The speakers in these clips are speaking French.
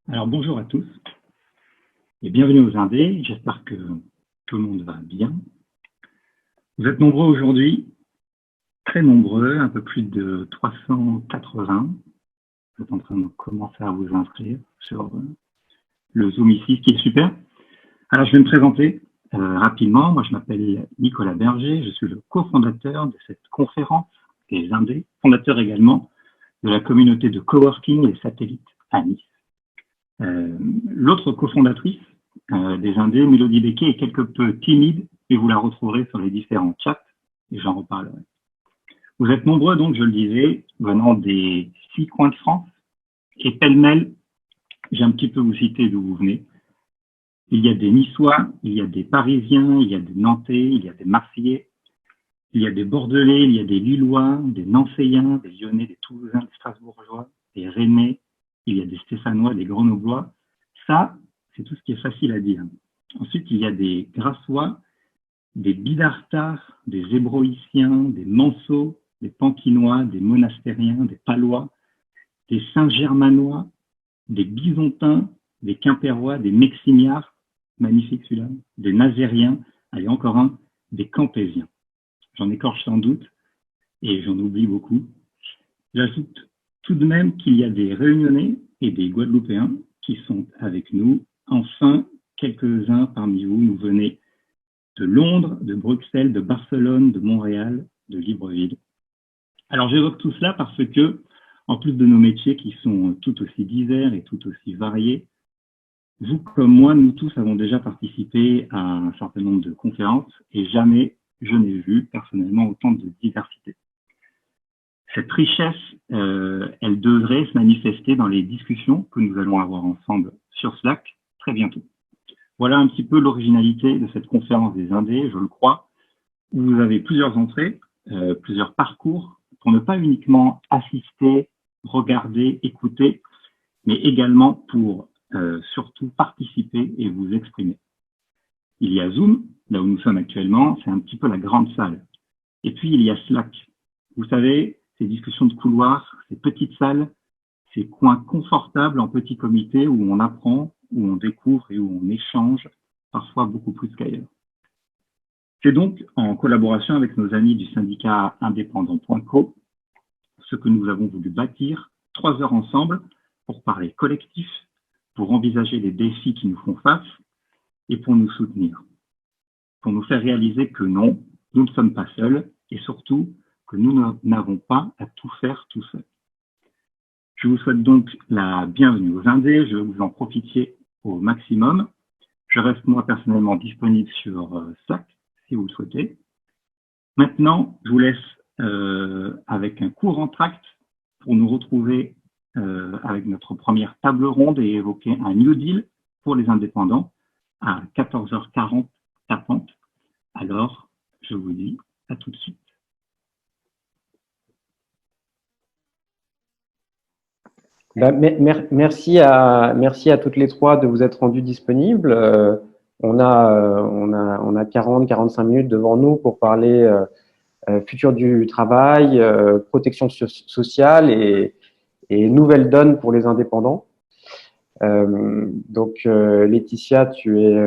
Alors bonjour à tous et bienvenue aux Indés. J'espère que tout le monde va bien. Vous êtes nombreux aujourd'hui, très nombreux, un peu plus de 380. Vous êtes en train de commencer à vous inscrire sur le Zoom ici, ce qui est super. Alors je vais me présenter rapidement. Moi je m'appelle Nicolas Berger, je suis le cofondateur de cette conférence des Indés, fondateur également de la communauté de coworking Les Satellites à Nice. L'autre cofondatrice des Indés, Mélodie Becquet, est quelque peu timide et vous la retrouverez sur les différents chats et j'en reparlerai. Vous êtes nombreux donc, je le disais, venant des 6 coins de France et pêle-mêle, j'ai un petit peu vous citer d'où vous venez. Il y a des Niçois, il y a des Parisiens, il y a des Nantais, il y a des Marseillais, il y a des Bordelais, il y a des Lillois, des Nancéiens, des Lyonnais, des Toulousains, des Strasbourgeois, des Rennais, il y a des Stéphanois, des Grenoblois. Ça, c'est tout ce qui est facile à dire. Ensuite, il y a des Grassois, des Bidartars, des Ébroïciens, des Manceaux, des Pankinois, des Monastériens, des Palois, des Saint-Germanois, des Bisontins, des Quimpérois, des Mexignards, magnifique celui-là, des Nazériens, allez encore un, des Campésiens. J'en écorche sans doute et j'en oublie beaucoup. J'ajoute tout de même qu'il y a des Réunionnais et des Guadeloupéens qui sont avec nous. Enfin, quelques-uns parmi vous nous venez de Londres, de Bruxelles, de Barcelone, de Montréal, de Libreville. Alors j'évoque tout cela parce que, en plus de nos métiers qui sont tout aussi divers et tout aussi variés, vous comme moi, nous tous avons déjà participé à un certain nombre de conférences et jamais je n'ai vu personnellement autant de diversité. Cette richesse, elle devrait se manifester dans les discussions que nous allons avoir ensemble sur Slack très bientôt. Voilà un petit peu l'originalité de cette conférence des Indés, je le crois, où vous avez plusieurs entrées, plusieurs parcours, pour ne pas uniquement assister, regarder, écouter, mais également pour surtout participer et vous exprimer. Il y a Zoom, là où nous sommes actuellement, c'est un petit peu la grande salle. Et puis il y a Slack. Vous savez, ces discussions de couloir, ces petites salles, ces coins confortables en petit comité où on apprend, où on découvre et où on échange, parfois beaucoup plus qu'ailleurs. C'est donc en collaboration avec nos amis du syndicat indépendant.co ce que nous avons voulu bâtir 3 heures ensemble pour parler collectif, pour envisager les défis qui nous font face et pour nous soutenir, pour nous faire réaliser que non, nous ne sommes pas seuls et surtout que nous n'avons pas à tout faire tout seul. Je vous souhaite donc la bienvenue aux Indés, je veux que vous en profitiez au maximum. Je reste moi personnellement disponible sur Slack si vous le souhaitez. Maintenant, je vous laisse avec un court entracte pour nous retrouver avec notre première table ronde et évoquer un New Deal pour les indépendants à 14h40 tapante. Alors, je vous dis à tout de suite. Merci à toutes les trois de vous être rendues disponibles. On a 40-45 minutes devant nous pour parler futur du travail, protection sociale et nouvelle donne pour les indépendants. Donc, Laetitia, tu es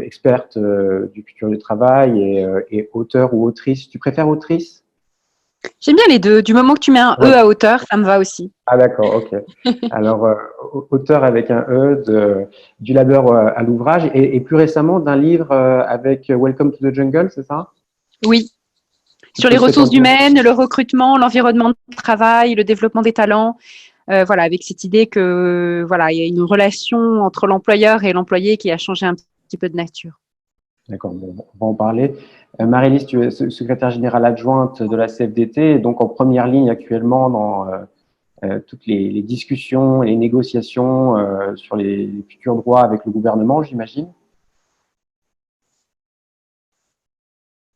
experte du futur du travail et auteur ou autrice. Tu préfères autrice? J'aime bien les deux. Du moment que tu mets un E à hauteur, ça me va aussi. Ah d'accord, ok. Alors, auteur avec un E du labeur à l'ouvrage et plus récemment d'un livre avec Welcome to the Jungle, c'est ça? Oui. Sur les ressources humaines, le recrutement, l'environnement de travail, le développement des talents. Voilà, avec cette idée que voilà, il y a une relation entre l'employeur et l'employé qui a changé un petit peu de nature. D'accord, bon, on va en parler. Marie-Lise, tu es secrétaire générale adjointe de la CFDT, donc en première ligne actuellement dans toutes les discussions et les négociations sur les futurs droits avec le gouvernement, j'imagine.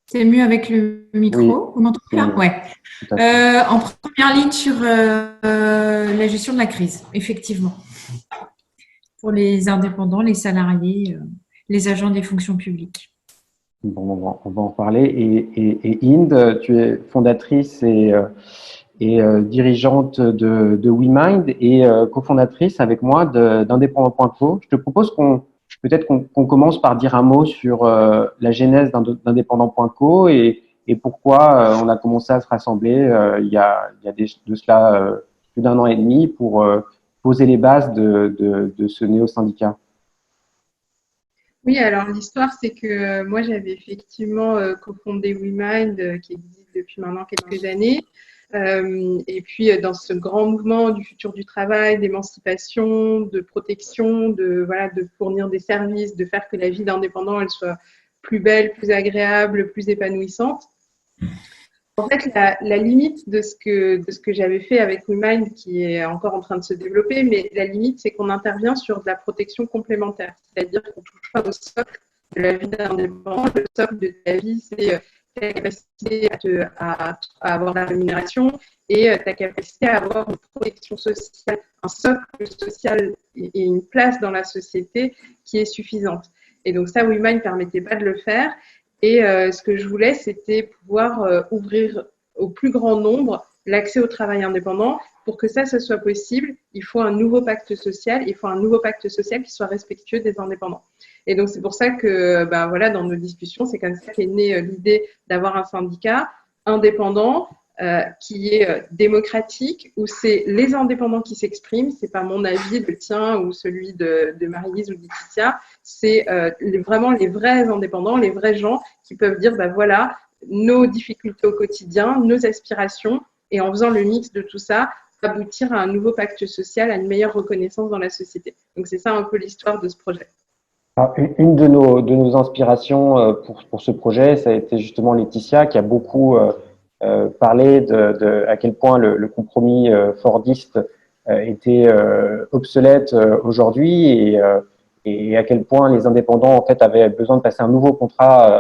C'est mieux avec le micro, oui, vous m'entendez là? Ouais. En première ligne sur la gestion de la crise, effectivement. Pour les indépendants, les salariés, les agents des fonctions publiques. Bon, on va en parler. Et Inde, tu es fondatrice et et dirigeante de WeMind et cofondatrice avec moi d'Indépendant.co. Je te propose qu'on commence par dire un mot sur la genèse d'Indépendant.co et pourquoi on a commencé à se rassembler de cela plus d'un an et demi pour poser les bases de ce néo-syndicat. Oui, alors l'histoire, c'est que moi, j'avais effectivement cofondé WeMind, qui existe depuis maintenant quelques années. Et puis, dans ce grand mouvement du futur du travail, d'émancipation, de protection, de fournir des services, de faire que la vie d'indépendant, elle soit plus belle, plus agréable, plus épanouissante. En fait, la limite de ce que j'avais fait avec WeMind, qui est encore en train de se développer, mais la limite, c'est qu'on intervient sur de la protection complémentaire. C'est-à-dire qu'on ne touche pas au socle de la vie d'indépendant. Le socle de ta vie, c'est ta capacité à avoir la rémunération et ta capacité à avoir une protection sociale, un socle social et une place dans la société qui est suffisante. Et donc ça, WeMind ne permettait pas de le faire. Et ce que je voulais, c'était pouvoir ouvrir au plus grand nombre l'accès au travail indépendant. Pour que ça soit possible, il faut un nouveau pacte social. Il faut un nouveau pacte social qui soit respectueux des indépendants. Et donc, c'est pour ça que, dans nos discussions, c'est comme ça qu'est née l'idée d'avoir un syndicat indépendant qui est démocratique, où c'est les indépendants qui s'expriment. C'est pas mon avis, le tien ou celui de Marie-Lise ou de Laetitia. C'est vraiment les vrais indépendants, les vrais gens qui peuvent dire, voilà, nos difficultés au quotidien, nos aspirations, et en faisant le mix de tout ça, aboutir à un nouveau pacte social, à une meilleure reconnaissance dans la société. Donc, c'est ça un peu l'histoire de ce projet. Une de nos inspirations pour ce projet, ça a été justement Laetitia, qui a beaucoup parlé à quel point le compromis fordiste était obsolète aujourd'hui et à quel point les indépendants en fait avaient besoin de passer un nouveau contrat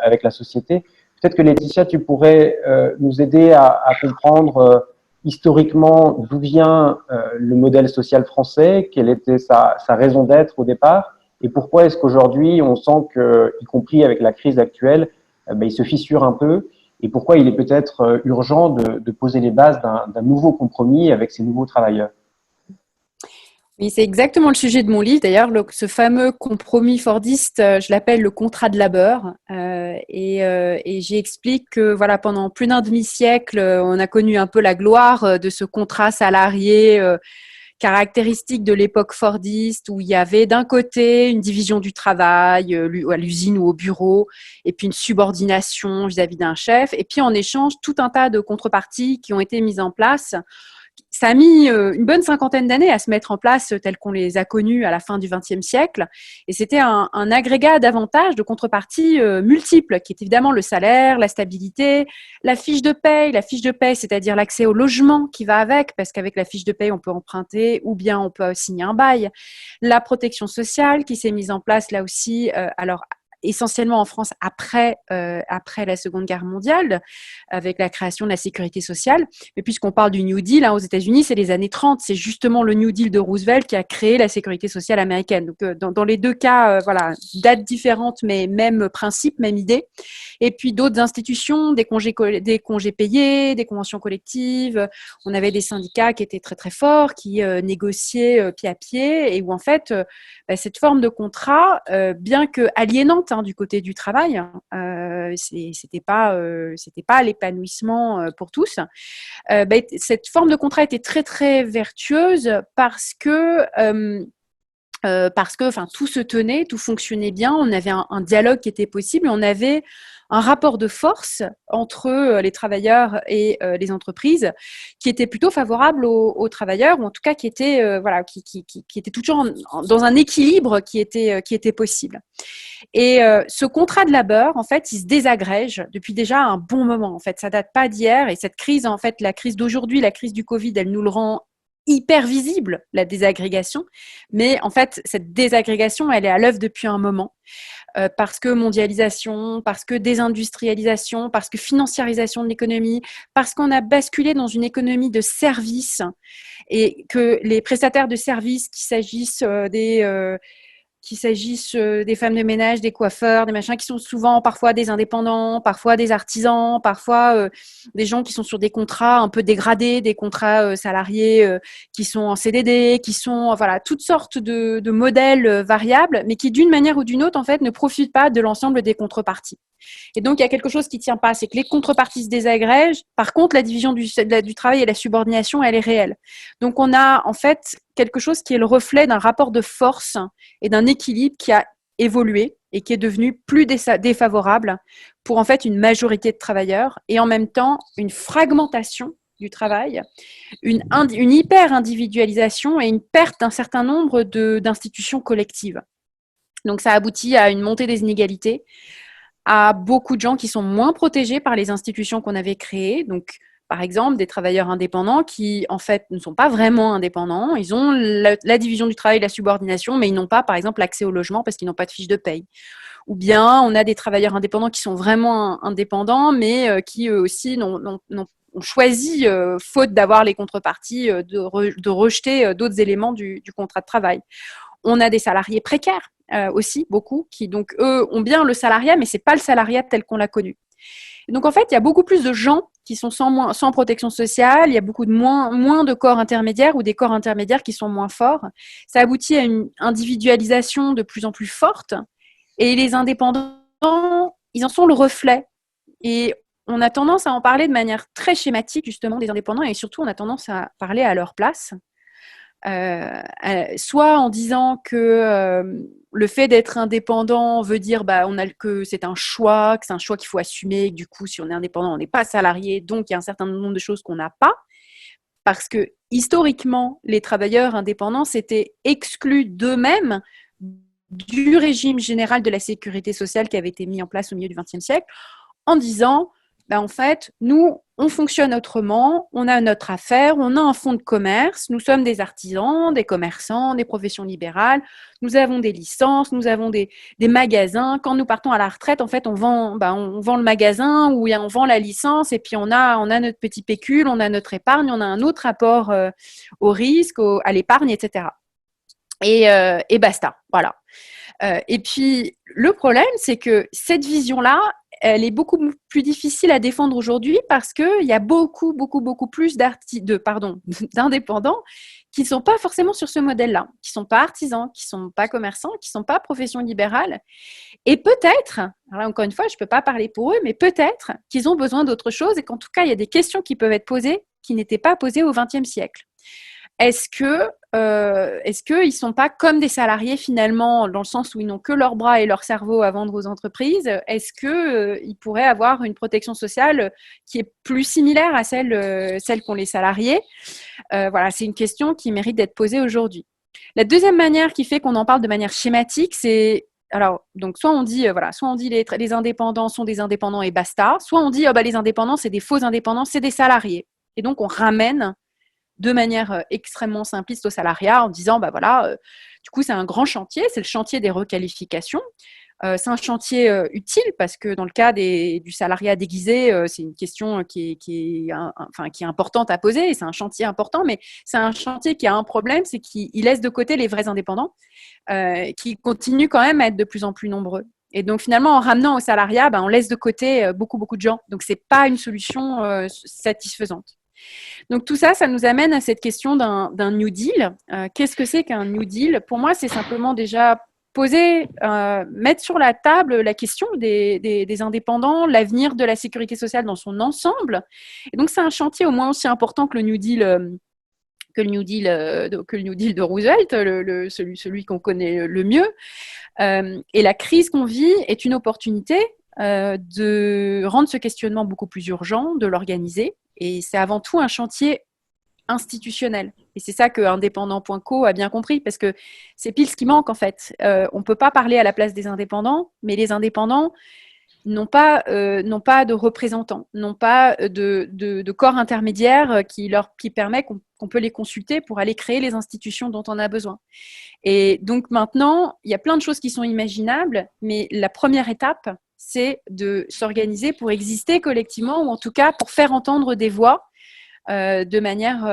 avec la société. Peut-être que Laetitia, tu pourrais nous aider à comprendre historiquement d'où vient le modèle social français, quelle était sa raison d'être au départ, et pourquoi est-ce qu'aujourd'hui on sent que, y compris avec la crise actuelle, il se fissure un peu, et pourquoi il est peut-être urgent de poser les bases d'un nouveau compromis avec ces nouveaux travailleurs. Oui, c'est exactement le sujet de mon livre. D'ailleurs, ce fameux compromis fordiste, je l'appelle le contrat de labeur. Et j'y explique que pendant plus d'un demi-siècle, on a connu un peu la gloire de ce contrat salarié caractéristique de l'époque fordiste, où il y avait d'un côté une division du travail à l'usine ou au bureau, et puis une subordination vis-à-vis d'un chef, et puis en échange, tout un tas de contreparties qui ont été mises en place. Ça a mis une bonne cinquantaine d'années à se mettre en place telles qu'on les a connues à la fin du XXe siècle. Et c'était un agrégat d'avantages, de contreparties multiples, qui est évidemment le salaire, la stabilité, la fiche de paye, c'est-à-dire l'accès au logement qui va avec, parce qu'avec la fiche de paye, on peut emprunter ou bien on peut signer un bail. La protection sociale qui s'est mise en place là aussi, essentiellement en France après la Seconde Guerre mondiale, avec la création de la sécurité sociale. Mais puisqu'on parle du New Deal, aux États-Unis, c'est les années 30. C'est justement le New Deal de Roosevelt qui a créé la sécurité sociale américaine. Donc, dans les deux cas, dates différentes, mais même principe, même idée. Et puis, d'autres institutions, des congés payés, des conventions collectives. On avait des syndicats qui étaient très, très forts, qui négociaient pied à pied et où, en fait, cette forme de contrat, bien que aliénante du côté du travail, c'était pas l'épanouissement pour tous. Cette forme de contrat était très très vertueuse parce que tout se tenait, tout fonctionnait bien, on avait un dialogue qui était possible, on avait un rapport de force entre les travailleurs et les entreprises qui était plutôt favorable aux travailleurs, ou en tout cas qui était qui était toujours dans un équilibre qui était possible. Et ce contrat de labeur, en fait, il se désagrège depuis déjà un bon moment. En fait, ça date pas d'hier, et cette crise, en fait, la crise d'aujourd'hui, la crise du Covid, elle nous le rend hyper visible, la désagrégation. Mais en fait, cette désagrégation, elle est à l'œuvre depuis un moment. Parce que mondialisation, parce que désindustrialisation, parce que financiarisation de l'économie, parce qu'on a basculé dans une économie de services et que les prestataires de services, qu'il s'agisse qu'il s'agisse des femmes de ménage, des coiffeurs, des machins, qui sont souvent parfois des indépendants, parfois des artisans, parfois des gens qui sont sur des contrats un peu dégradés, des contrats salariés qui sont en CDD, qui sont voilà toutes sortes de modèles variables, mais qui d'une manière ou d'une autre en fait ne profitent pas de l'ensemble des contreparties. Et donc il y a quelque chose qui tient pas, c'est que les contreparties se désagrègent. Par contre, la division du travail et la subordination, elle est réelle. Donc on a en fait quelque chose qui est le reflet d'un rapport de force et d'un équilibre qui a évolué et qui est devenu plus défavorable pour en fait une majorité de travailleurs et en même temps une fragmentation du travail, une hyper-individualisation et une perte d'un certain nombre d'institutions collectives. Donc ça aboutit à une montée des inégalités, à beaucoup de gens qui sont moins protégés par les institutions qu'on avait créées. Donc, par exemple, des travailleurs indépendants qui, en fait, ne sont pas vraiment indépendants. Ils ont la division du travail, la subordination, mais ils n'ont pas, par exemple, l'accès au logement parce qu'ils n'ont pas de fiche de paye. Ou bien, on a des travailleurs indépendants qui sont vraiment indépendants, mais qui, eux aussi, ont choisi, faute d'avoir les contreparties, de rejeter d'autres éléments du contrat de travail. On a des salariés précaires aussi, beaucoup, qui donc, eux, ont bien le salariat, mais ce n'est pas le salariat tel qu'on l'a connu. Et donc, en fait, il y a beaucoup plus de gens qui sont sans protection sociale, il y a beaucoup de moins de corps intermédiaires ou des corps intermédiaires qui sont moins forts. Ça aboutit à une individualisation de plus en plus forte. Et les indépendants, ils en sont le reflet. Et on a tendance à en parler de manière très schématique, justement, des indépendants, et surtout, on a tendance à parler à leur place. Soit en disant que le fait d'être indépendant veut dire que c'est un choix, que c'est un choix qu'il faut assumer, que du coup, si on est indépendant, on n'est pas salarié, donc il y a un certain nombre de choses qu'on n'a pas, parce que historiquement, les travailleurs indépendants s'étaient exclus d'eux-mêmes du régime général de la sécurité sociale qui avait été mis en place au milieu du XXe siècle, en disant en fait, nous, on fonctionne autrement, on a notre affaire, on a un fonds de commerce, nous sommes des artisans, des commerçants, des professions libérales, nous avons des licences, nous avons des magasins. Quand nous partons à la retraite, en fait, on vend le magasin ou on vend la licence et puis on a notre petit pécule, on a notre épargne, on a un autre rapport au risque, à l'épargne, etc. Et basta, voilà. Et puis, le problème, c'est que cette vision-là, elle est beaucoup plus difficile à défendre aujourd'hui parce qu'il y a beaucoup plus d'indépendants qui ne sont pas forcément sur ce modèle-là, qui ne sont pas artisans, qui ne sont pas commerçants, qui ne sont pas profession libérale. Et peut-être, alors là encore une fois, je ne peux pas parler pour eux, mais peut-être qu'ils ont besoin d'autre chose et qu'en tout cas, il y a des questions qui peuvent être posées qui n'étaient pas posées au XXe siècle. Est-ce qu'ils ne sont pas comme des salariés finalement, dans le sens où ils n'ont que leurs bras et leur cerveau à vendre aux entreprises? Est-ce qu'ils pourraient avoir une protection sociale qui est plus similaire à celle qu'ont les salariés? Voilà, c'est une question qui mérite d'être posée aujourd'hui. La deuxième manière qui fait qu'on en parle de manière schématique, c'est donc soit on dit les indépendants sont des indépendants et basta, soit on dit les indépendants c'est des faux indépendants, c'est des salariés. Et donc on ramène de manière extrêmement simpliste au salariat en disant du coup c'est un grand chantier, c'est le chantier des requalifications. C'est un chantier utile parce que dans le cas du salariat déguisé, c'est une question qui est importante à poser et c'est un chantier important, mais c'est un chantier qui a un problème, c'est qu'il laisse de côté les vrais indépendants qui continuent quand même à être de plus en plus nombreux. Et donc finalement, en ramenant au salariat, on laisse de côté beaucoup de gens. Donc c'est pas une solution satisfaisante. Donc tout ça, ça nous amène à cette question d'un New Deal. Qu'est-ce que c'est qu'un New Deal? Pour moi, c'est simplement déjà mettre sur la table la question des indépendants, l'avenir de la sécurité sociale dans son ensemble. Et donc c'est un chantier au moins aussi important que le New Deal. Que le New Deal de Roosevelt, celui qu'on connaît le mieux. Et la crise qu'on vit est une opportunité de rendre ce questionnement beaucoup plus urgent, de l'organiser. Et c'est avant tout un chantier institutionnel. Et c'est ça que Indépendant.co a bien compris, parce que c'est pile ce qui manque en fait. On ne peut pas parler à la place des indépendants, mais les indépendants n'ont pas de représentants, n'ont pas de corps intermédiaire qui permet qu'on peut les consulter pour aller créer les institutions dont on a besoin. Et donc maintenant, il y a plein de choses qui sont imaginables, mais la première étape, c'est de s'organiser pour exister collectivement, ou en tout cas pour faire entendre des voix de manière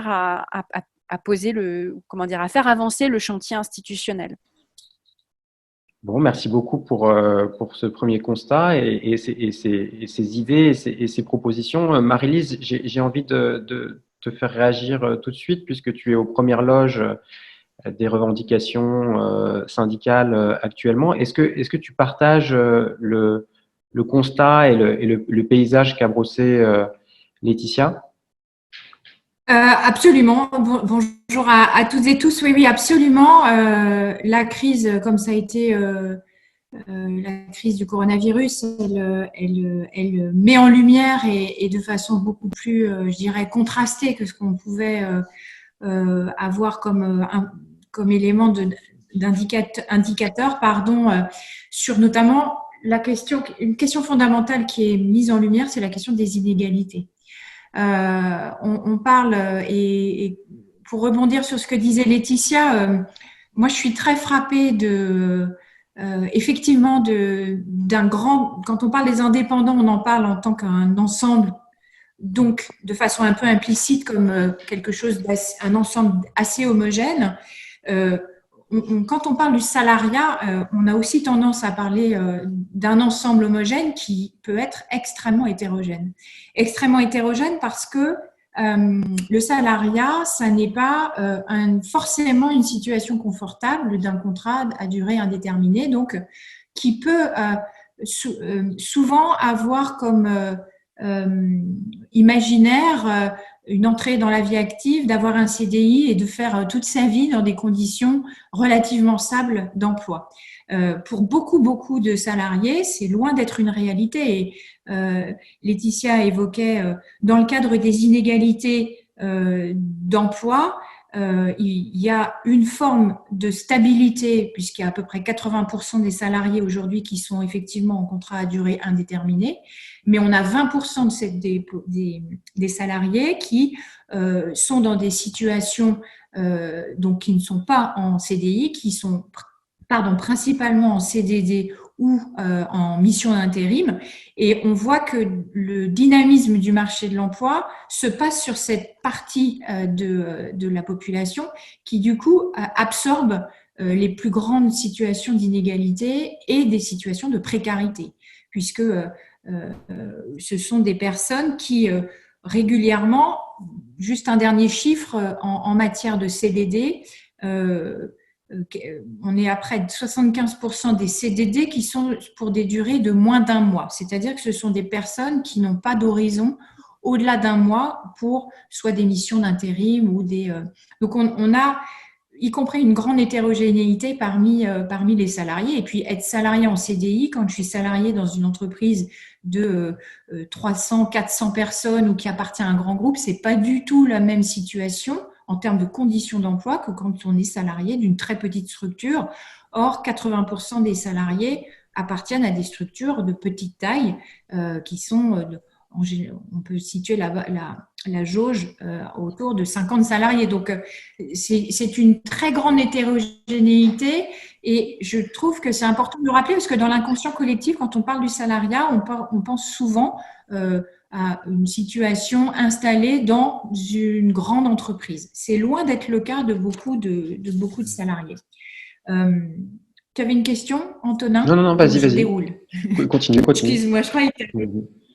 à poser à faire avancer le chantier institutionnel. Bon, merci beaucoup pour ce premier constat et ces idées et ces propositions. Marie-Lise, j'ai envie de te faire réagir tout de suite puisque tu es aux premières loges des revendications syndicales actuellement. Est-ce que tu partages le constat et le paysage qu'a brossé Laetitia? Absolument. Bonjour à toutes et tous. Oui, oui, absolument. La crise, comme ça a été la crise du coronavirus, elle met en lumière et de façon beaucoup plus, je dirais, contrastée que ce qu'on pouvait avoir comme élément d'indicateur, sur notamment une question fondamentale qui est mise en lumière, c'est la question des inégalités. On parle, et pour rebondir sur ce que disait Laetitia, moi je suis très frappée effectivement d'un grand, quand on parle des indépendants, on en parle en tant qu'un ensemble, donc de façon un peu implicite comme quelque chose un ensemble assez homogène. Quand on parle du salariat, on a aussi tendance à parler d'un ensemble homogène qui peut être extrêmement hétérogène. Extrêmement hétérogène parce que le salariat, ça n'est pas forcément une situation confortable d'un contrat à durée indéterminée, donc qui peut souvent avoir comme imaginaire une entrée dans la vie active, d'avoir un CDI et de faire toute sa vie dans des conditions relativement stables d'emploi. Pour beaucoup de salariés, c'est loin d'être une réalité. Et Laetitia évoquait, dans le cadre des inégalités d'emploi, il y a une forme de stabilité, puisqu'il y a à peu près 80% des salariés aujourd'hui qui sont effectivement en contrat à durée indéterminée, mais on a 20% des salariés qui sont dans des situations donc qui ne sont pas en CDI, qui sont principalement en CDD ou en mission d'intérim. Et on voit que le dynamisme du marché de l'emploi se passe sur cette partie de la population qui, du coup, absorbe les plus grandes situations d'inégalité et des situations de précarité, puisque ce sont des personnes qui régulièrement, juste un dernier chiffre, en matière de CDD, on est à près de 75% des CDD qui sont pour des durées de moins d'un mois. C'est-à-dire que ce sont des personnes qui n'ont pas d'horizon au-delà d'un mois pour soit des missions d'intérim ou des… Donc, on a, y compris une grande hétérogénéité parmi les salariés. Et puis, être salarié en CDI, quand je suis salarié dans une entreprise de 300, 400 personnes ou qui appartient à un grand groupe, c'est pas du tout la même situation en termes de conditions d'emploi que quand on est salarié d'une très petite structure. Or, 80% des salariés appartiennent à des structures de petite taille qui sont, on peut situer la jauge autour de 50 salariés. Donc, c'est une très grande hétérogénéité et je trouve que c'est important de le rappeler parce que dans l'inconscient collectif, quand on parle du salariat, on pense souvent à une situation installée dans une grande entreprise. C'est loin d'être le cas de beaucoup de salariés. Tu avais une question, Antonin? Non, vas-y. Je déroule. Continue. Excuse-moi, je croyais que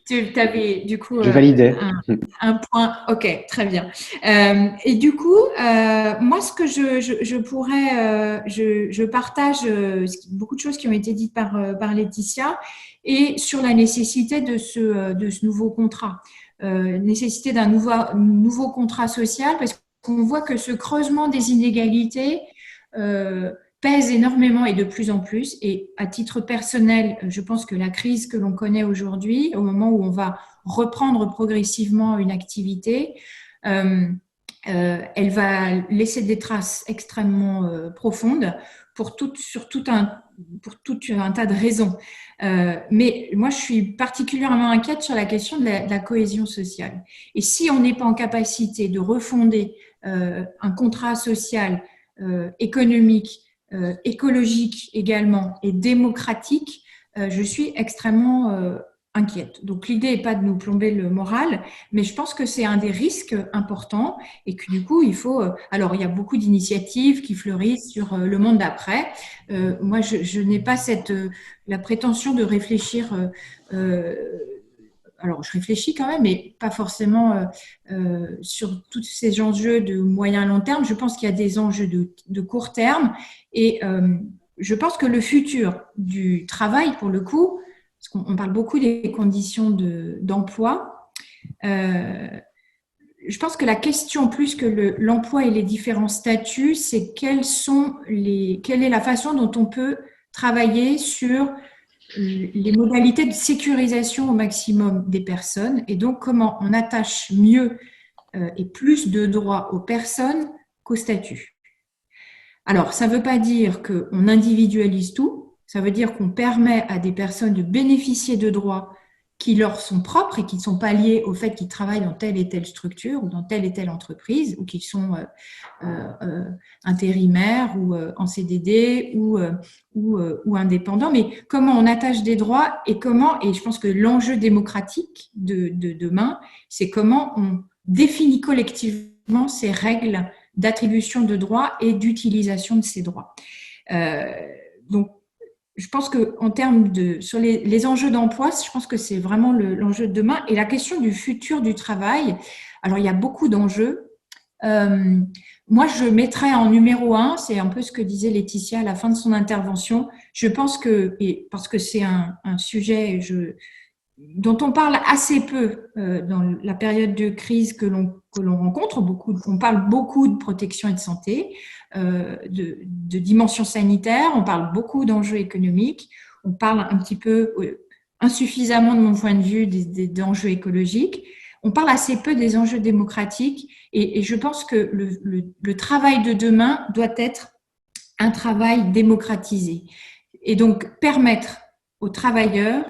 tu avais du coup je validais. Un point. Ok, très bien. Et du coup, moi, ce que je pourrais, je partage beaucoup de choses qui ont été dites par Laetitia et sur la nécessité de ce nouveau contrat, nécessité d'un nouveau contrat social, parce qu'on voit que ce creusement des inégalités pèse énormément et de plus en plus. Et à titre personnel, je pense que la crise que l'on connaît aujourd'hui, au moment où on va reprendre progressivement une activité, elle va laisser des traces extrêmement profondes pour tout un tas de raisons. Mais moi, je suis particulièrement inquiète sur la question de la cohésion sociale. Et si on n'est pas en capacité de refonder un contrat social, économique, écologique également et démocratique, je suis extrêmement inquiète. Donc l'idée n'est pas de nous plomber le moral, mais je pense que c'est un des risques importants et que du coup il faut. Alors il y a beaucoup d'initiatives qui fleurissent sur le monde d'après. Moi je n'ai pas la prétention de réfléchir. Alors je réfléchis quand même, mais pas forcément sur tous ces enjeux de moyen long terme. Je pense qu'il y a des enjeux de court terme et je pense que le futur du travail, pour le coup, parce qu'on parle beaucoup des conditions d'emploi, je pense que la question, plus que l'emploi et les différents statuts, c'est quelle est la façon dont on peut travailler sur les modalités de sécurisation au maximum des personnes et donc comment on attache mieux et plus de droits aux personnes qu'aux statuts. Alors, ça ne veut pas dire qu'on individualise tout, ça veut dire qu'on permet à des personnes de bénéficier de droits qui leur sont propres et qui ne sont pas liés au fait qu'ils travaillent dans telle et telle structure ou dans telle et telle entreprise ou qu'ils sont intérimaires ou en CDD ou indépendants. Mais comment on attache des droits et je pense que l'enjeu démocratique de demain, c'est comment on définit collectivement ces règles d'attribution de droits et d'utilisation de ces droits. Donc, je pense qu'en termes sur les enjeux d'emploi, je pense que c'est vraiment l'enjeu de demain. Et la question du futur du travail, alors il y a beaucoup d'enjeux. Moi, je mettrais en numéro 1, c'est un peu ce que disait Laetitia à la fin de son intervention. Je pense parce que c'est un sujet dont on parle assez peu dans la période de crise que l'on rencontre. On parle beaucoup de protection et de santé, de dimension sanitaire, on parle beaucoup d'enjeux économiques, on parle un petit peu, insuffisamment de mon point de vue, d'enjeux écologiques. On parle assez peu des enjeux démocratiques et je pense que le travail de demain doit être un travail démocratisé et donc permettre aux travailleurs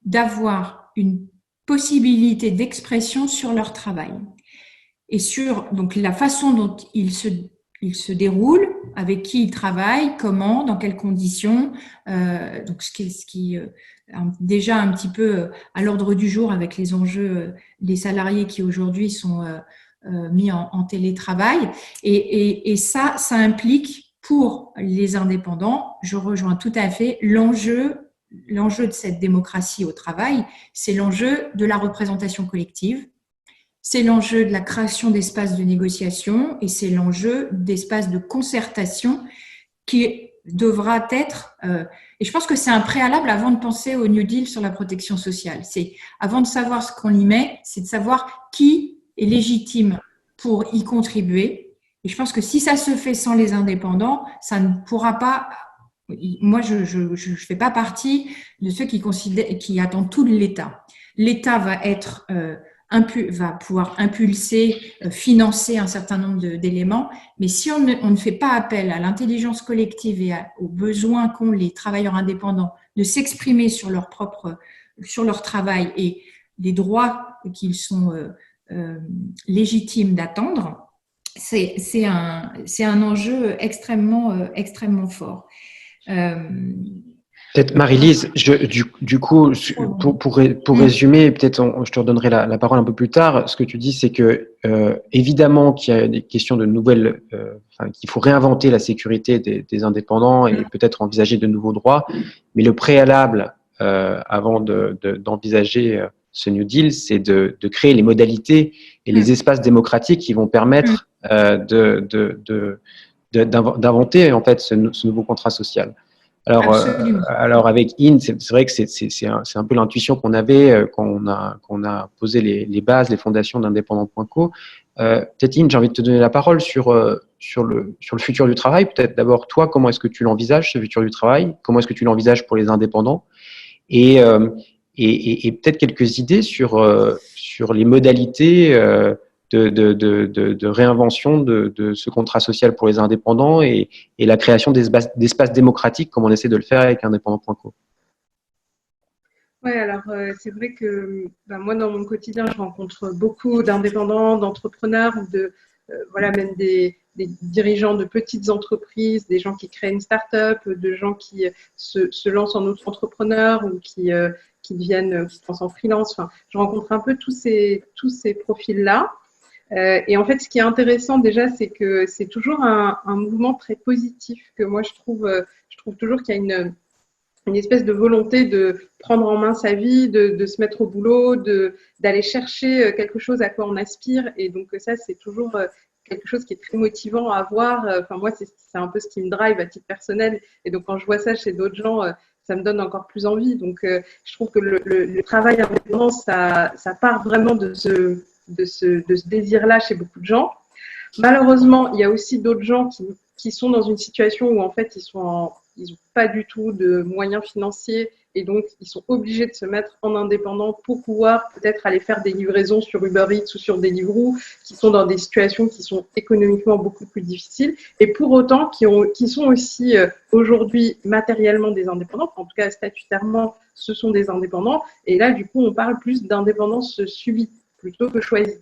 d'avoir une possibilité d'expression sur leur travail et sur donc la façon dont il se déroule, avec qui ils travaillent, comment, dans quelles conditions, donc ce qui est déjà un petit peu à l'ordre du jour avec les enjeux des salariés qui aujourd'hui sont mis en télétravail et ça implique pour les indépendants, je rejoins tout à fait l'enjeu de cette démocratie au travail, c'est l'enjeu de la représentation collective, c'est l'enjeu de la création d'espaces de négociation et c'est l'enjeu d'espaces de concertation qui devra être, et je pense que c'est un préalable avant de penser au New Deal sur la protection sociale. C'est avant de savoir ce qu'on y met, c'est de savoir qui est légitime pour y contribuer. Et je pense que si ça se fait sans les indépendants, ça ne pourra pas. Moi, je fais pas partie de ceux qui attendent tout de l'État. L'État va pouvoir impulser, financer un certain nombre d'éléments, mais si on ne fait pas appel à l'intelligence collective et aux besoins qu'ont les travailleurs indépendants de s'exprimer sur leur travail et les droits qu'ils sont légitimes d'attendre, c'est un enjeu extrêmement fort. Peut-être Marie-Lise, du coup, pour résumer, peut-être je te redonnerai la parole un peu plus tard. Ce que tu dis, c'est que évidemment qu'il y a des questions de nouvelles, qu'il faut réinventer la sécurité des indépendants et peut-être envisager de nouveaux droits. Mais le préalable avant d'envisager ce New Deal, c'est de créer les modalités et les espaces démocratiques qui vont permettre d'inventer en fait ce nouveau contrat social. Alors avec IN, c'est vrai que c'est un peu l'intuition qu'on avait quand on a posé les bases, les fondations d'indépendant.co. Peut-être IN, j'ai envie de te donner la parole sur le futur du travail. Peut-être d'abord toi, comment est-ce que tu l'envisages ce futur du travail? Comment est-ce que tu l'envisages pour les indépendants? Et peut-être quelques idées sur les modalités de réinvention de ce contrat social pour les indépendants et la création d'espaces démocratiques comme on essaie de le faire avec indépendant.co. Oui, alors c'est vrai que moi, dans mon quotidien, je rencontre beaucoup d'indépendants, d'entrepreneurs, même des des dirigeants de petites entreprises, des gens qui créent une start-up, de gens qui se lancent en auto-entrepreneur ou qui deviennent, qui se lancent en freelance. Enfin, je rencontre un peu tous ces profils-là. Et en fait, ce qui est intéressant déjà, c'est que c'est toujours un mouvement très positif que moi je trouve toujours qu'il y a une espèce de volonté de prendre en main sa vie, de se mettre au boulot, d'aller chercher quelque chose à quoi on aspire. Et donc ça, c'est toujours quelque chose qui est très motivant à voir. Enfin, moi, c'est un peu ce qui me drive à titre personnel. Et donc, quand je vois ça chez d'autres gens, ça me donne encore plus envie. Donc, je trouve que le travail indépendant, ça part vraiment de ce désir-là chez beaucoup de gens. Malheureusement, il y a aussi d'autres gens qui sont dans une situation où en fait ils n'ont pas du tout de moyens financiers et donc ils sont obligés de se mettre en indépendant pour pouvoir peut-être aller faire des livraisons sur Uber Eats ou sur Deliveroo, qui sont dans des situations qui sont économiquement beaucoup plus difficiles et pour autant qui sont aussi aujourd'hui matériellement des indépendants, en tout cas statutairement ce sont des indépendants et là du coup on parle plus d'indépendance subie plutôt que choisie.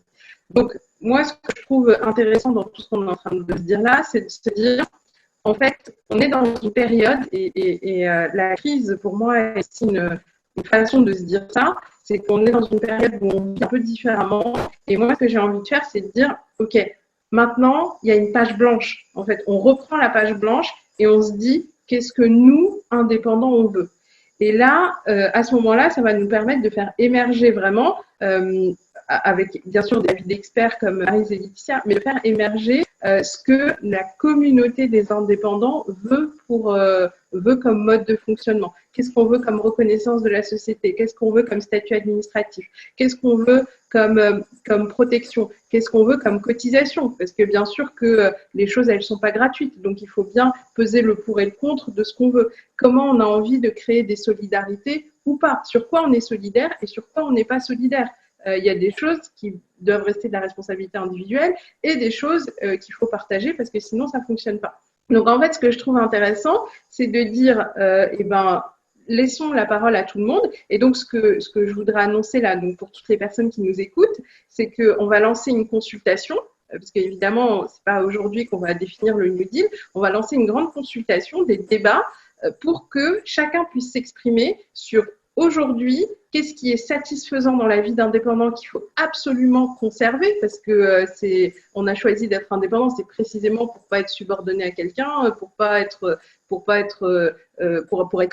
Donc, moi, ce que je trouve intéressant dans tout ce qu'on est en train de se dire là, c'est de se dire, en fait, on est dans une période, et la crise, pour moi, c'est une façon de se dire ça, c'est qu'on est dans une période où on vit un peu différemment. Et moi, ce que j'ai envie de faire, c'est de dire, OK, maintenant, il y a une page blanche. En fait, on reprend la page blanche et on se dit, qu'est-ce que nous, indépendants, on veut? Et là, à ce moment-là, ça va nous permettre de faire émerger vraiment avec bien sûr des avis d'experts comme Maryse et Laetitia, mais de faire émerger ce que la communauté des indépendants veut comme mode de fonctionnement. Qu'est-ce qu'on veut comme reconnaissance de la société? Qu'est-ce qu'on veut comme statut administratif? Qu'est-ce qu'on veut comme protection? Qu'est-ce qu'on veut comme cotisation? Parce que bien sûr que les choses, elles sont pas gratuites, donc il faut bien peser le pour et le contre de ce qu'on veut. Comment on a envie de créer des solidarités ou pas? Sur quoi on est solidaire et sur quoi on n'est pas solidaire? Il y a des choses qui doivent rester de la responsabilité individuelle et des choses qu'il faut partager parce que sinon, ça ne fonctionne pas. Donc, en fait, ce que je trouve intéressant, c'est de dire, laissons la parole à tout le monde. Et donc, ce que je voudrais annoncer là, donc pour toutes les personnes qui nous écoutent, c'est qu'on va lancer une consultation, parce qu'évidemment, c'est pas aujourd'hui qu'on va définir le New Deal. On va lancer une grande consultation, des débats, pour que chacun puisse s'exprimer sur aujourd'hui, qu'est-ce qui est satisfaisant dans la vie d'indépendant qu'il faut absolument conserver parce que on a choisi d'être indépendant, c'est précisément pour pas être subordonné à quelqu'un, pour être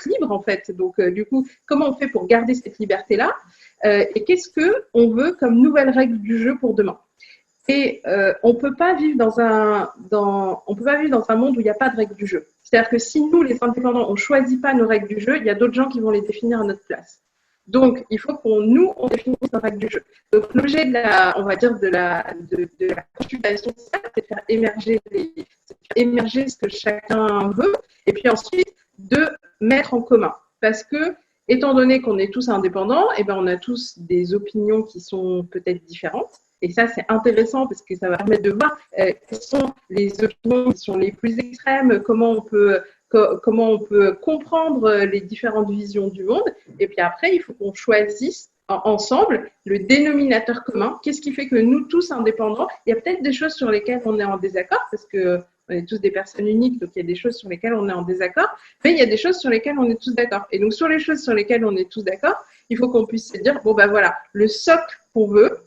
libre en fait. Donc du coup, comment on fait pour garder cette liberté-là et qu'est-ce que on veut comme nouvelle règle du jeu pour demain? Et on peut pas vivre dans un monde où il n'y a pas de règles du jeu. C'est-à-dire que si nous, les indépendants, on choisit pas nos règles du jeu, il y a d'autres gens qui vont les définir à notre place. Donc, il faut qu'on définisse nos règles du jeu. Donc, l'objet de la consultation, c'est de faire émerger ce que chacun veut, et puis ensuite de mettre en commun. Parce que, étant donné qu'on est tous indépendants, on a tous des opinions qui sont peut-être différentes. Et ça, c'est intéressant parce que ça va permettre de voir quelles sont les opinions qui sont les plus extrêmes, comment on peut comprendre les différentes visions du monde. Et puis après, il faut qu'on choisisse ensemble le dénominateur commun. Qu'est-ce qui fait que nous, tous indépendants, il y a peut-être des choses sur lesquelles on est en désaccord parce que on est tous des personnes uniques, donc il y a des choses sur lesquelles on est en désaccord, mais il y a des choses sur lesquelles on est tous d'accord. Et donc, sur les choses sur lesquelles on est tous d'accord, il faut qu'on puisse se dire, bon, ben voilà, le socle qu'on veut,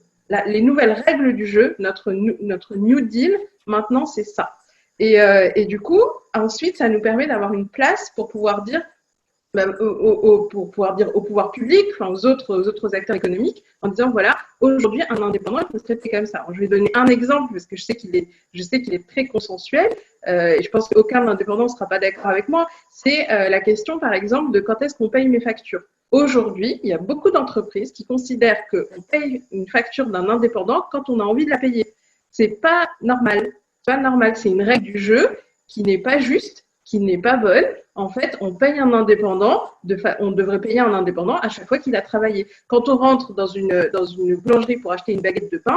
les nouvelles règles du jeu, notre New Deal, maintenant, c'est ça. Et du coup, ensuite, ça nous permet d'avoir une place pour pouvoir dire, au pouvoir public, enfin, aux autres acteurs économiques, en disant, voilà, aujourd'hui, un indépendant, il faut se traiter comme ça. Alors, je vais donner un exemple, parce que je sais qu'il est très consensuel, et je pense qu'aucun indépendant ne sera pas d'accord avec moi. C'est la question, par exemple, de quand est-ce qu'on paye mes factures. Aujourd'hui, il y a beaucoup d'entreprises qui considèrent qu'on paye une facture d'un indépendant quand on a envie de la payer. C'est pas normal. C'est une règle du jeu qui n'est pas juste, qui n'est pas bonne. En fait, on paye un indépendant, on devrait payer un indépendant à chaque fois qu'il a travaillé. Quand on rentre dans une boulangerie pour acheter une baguette de pain,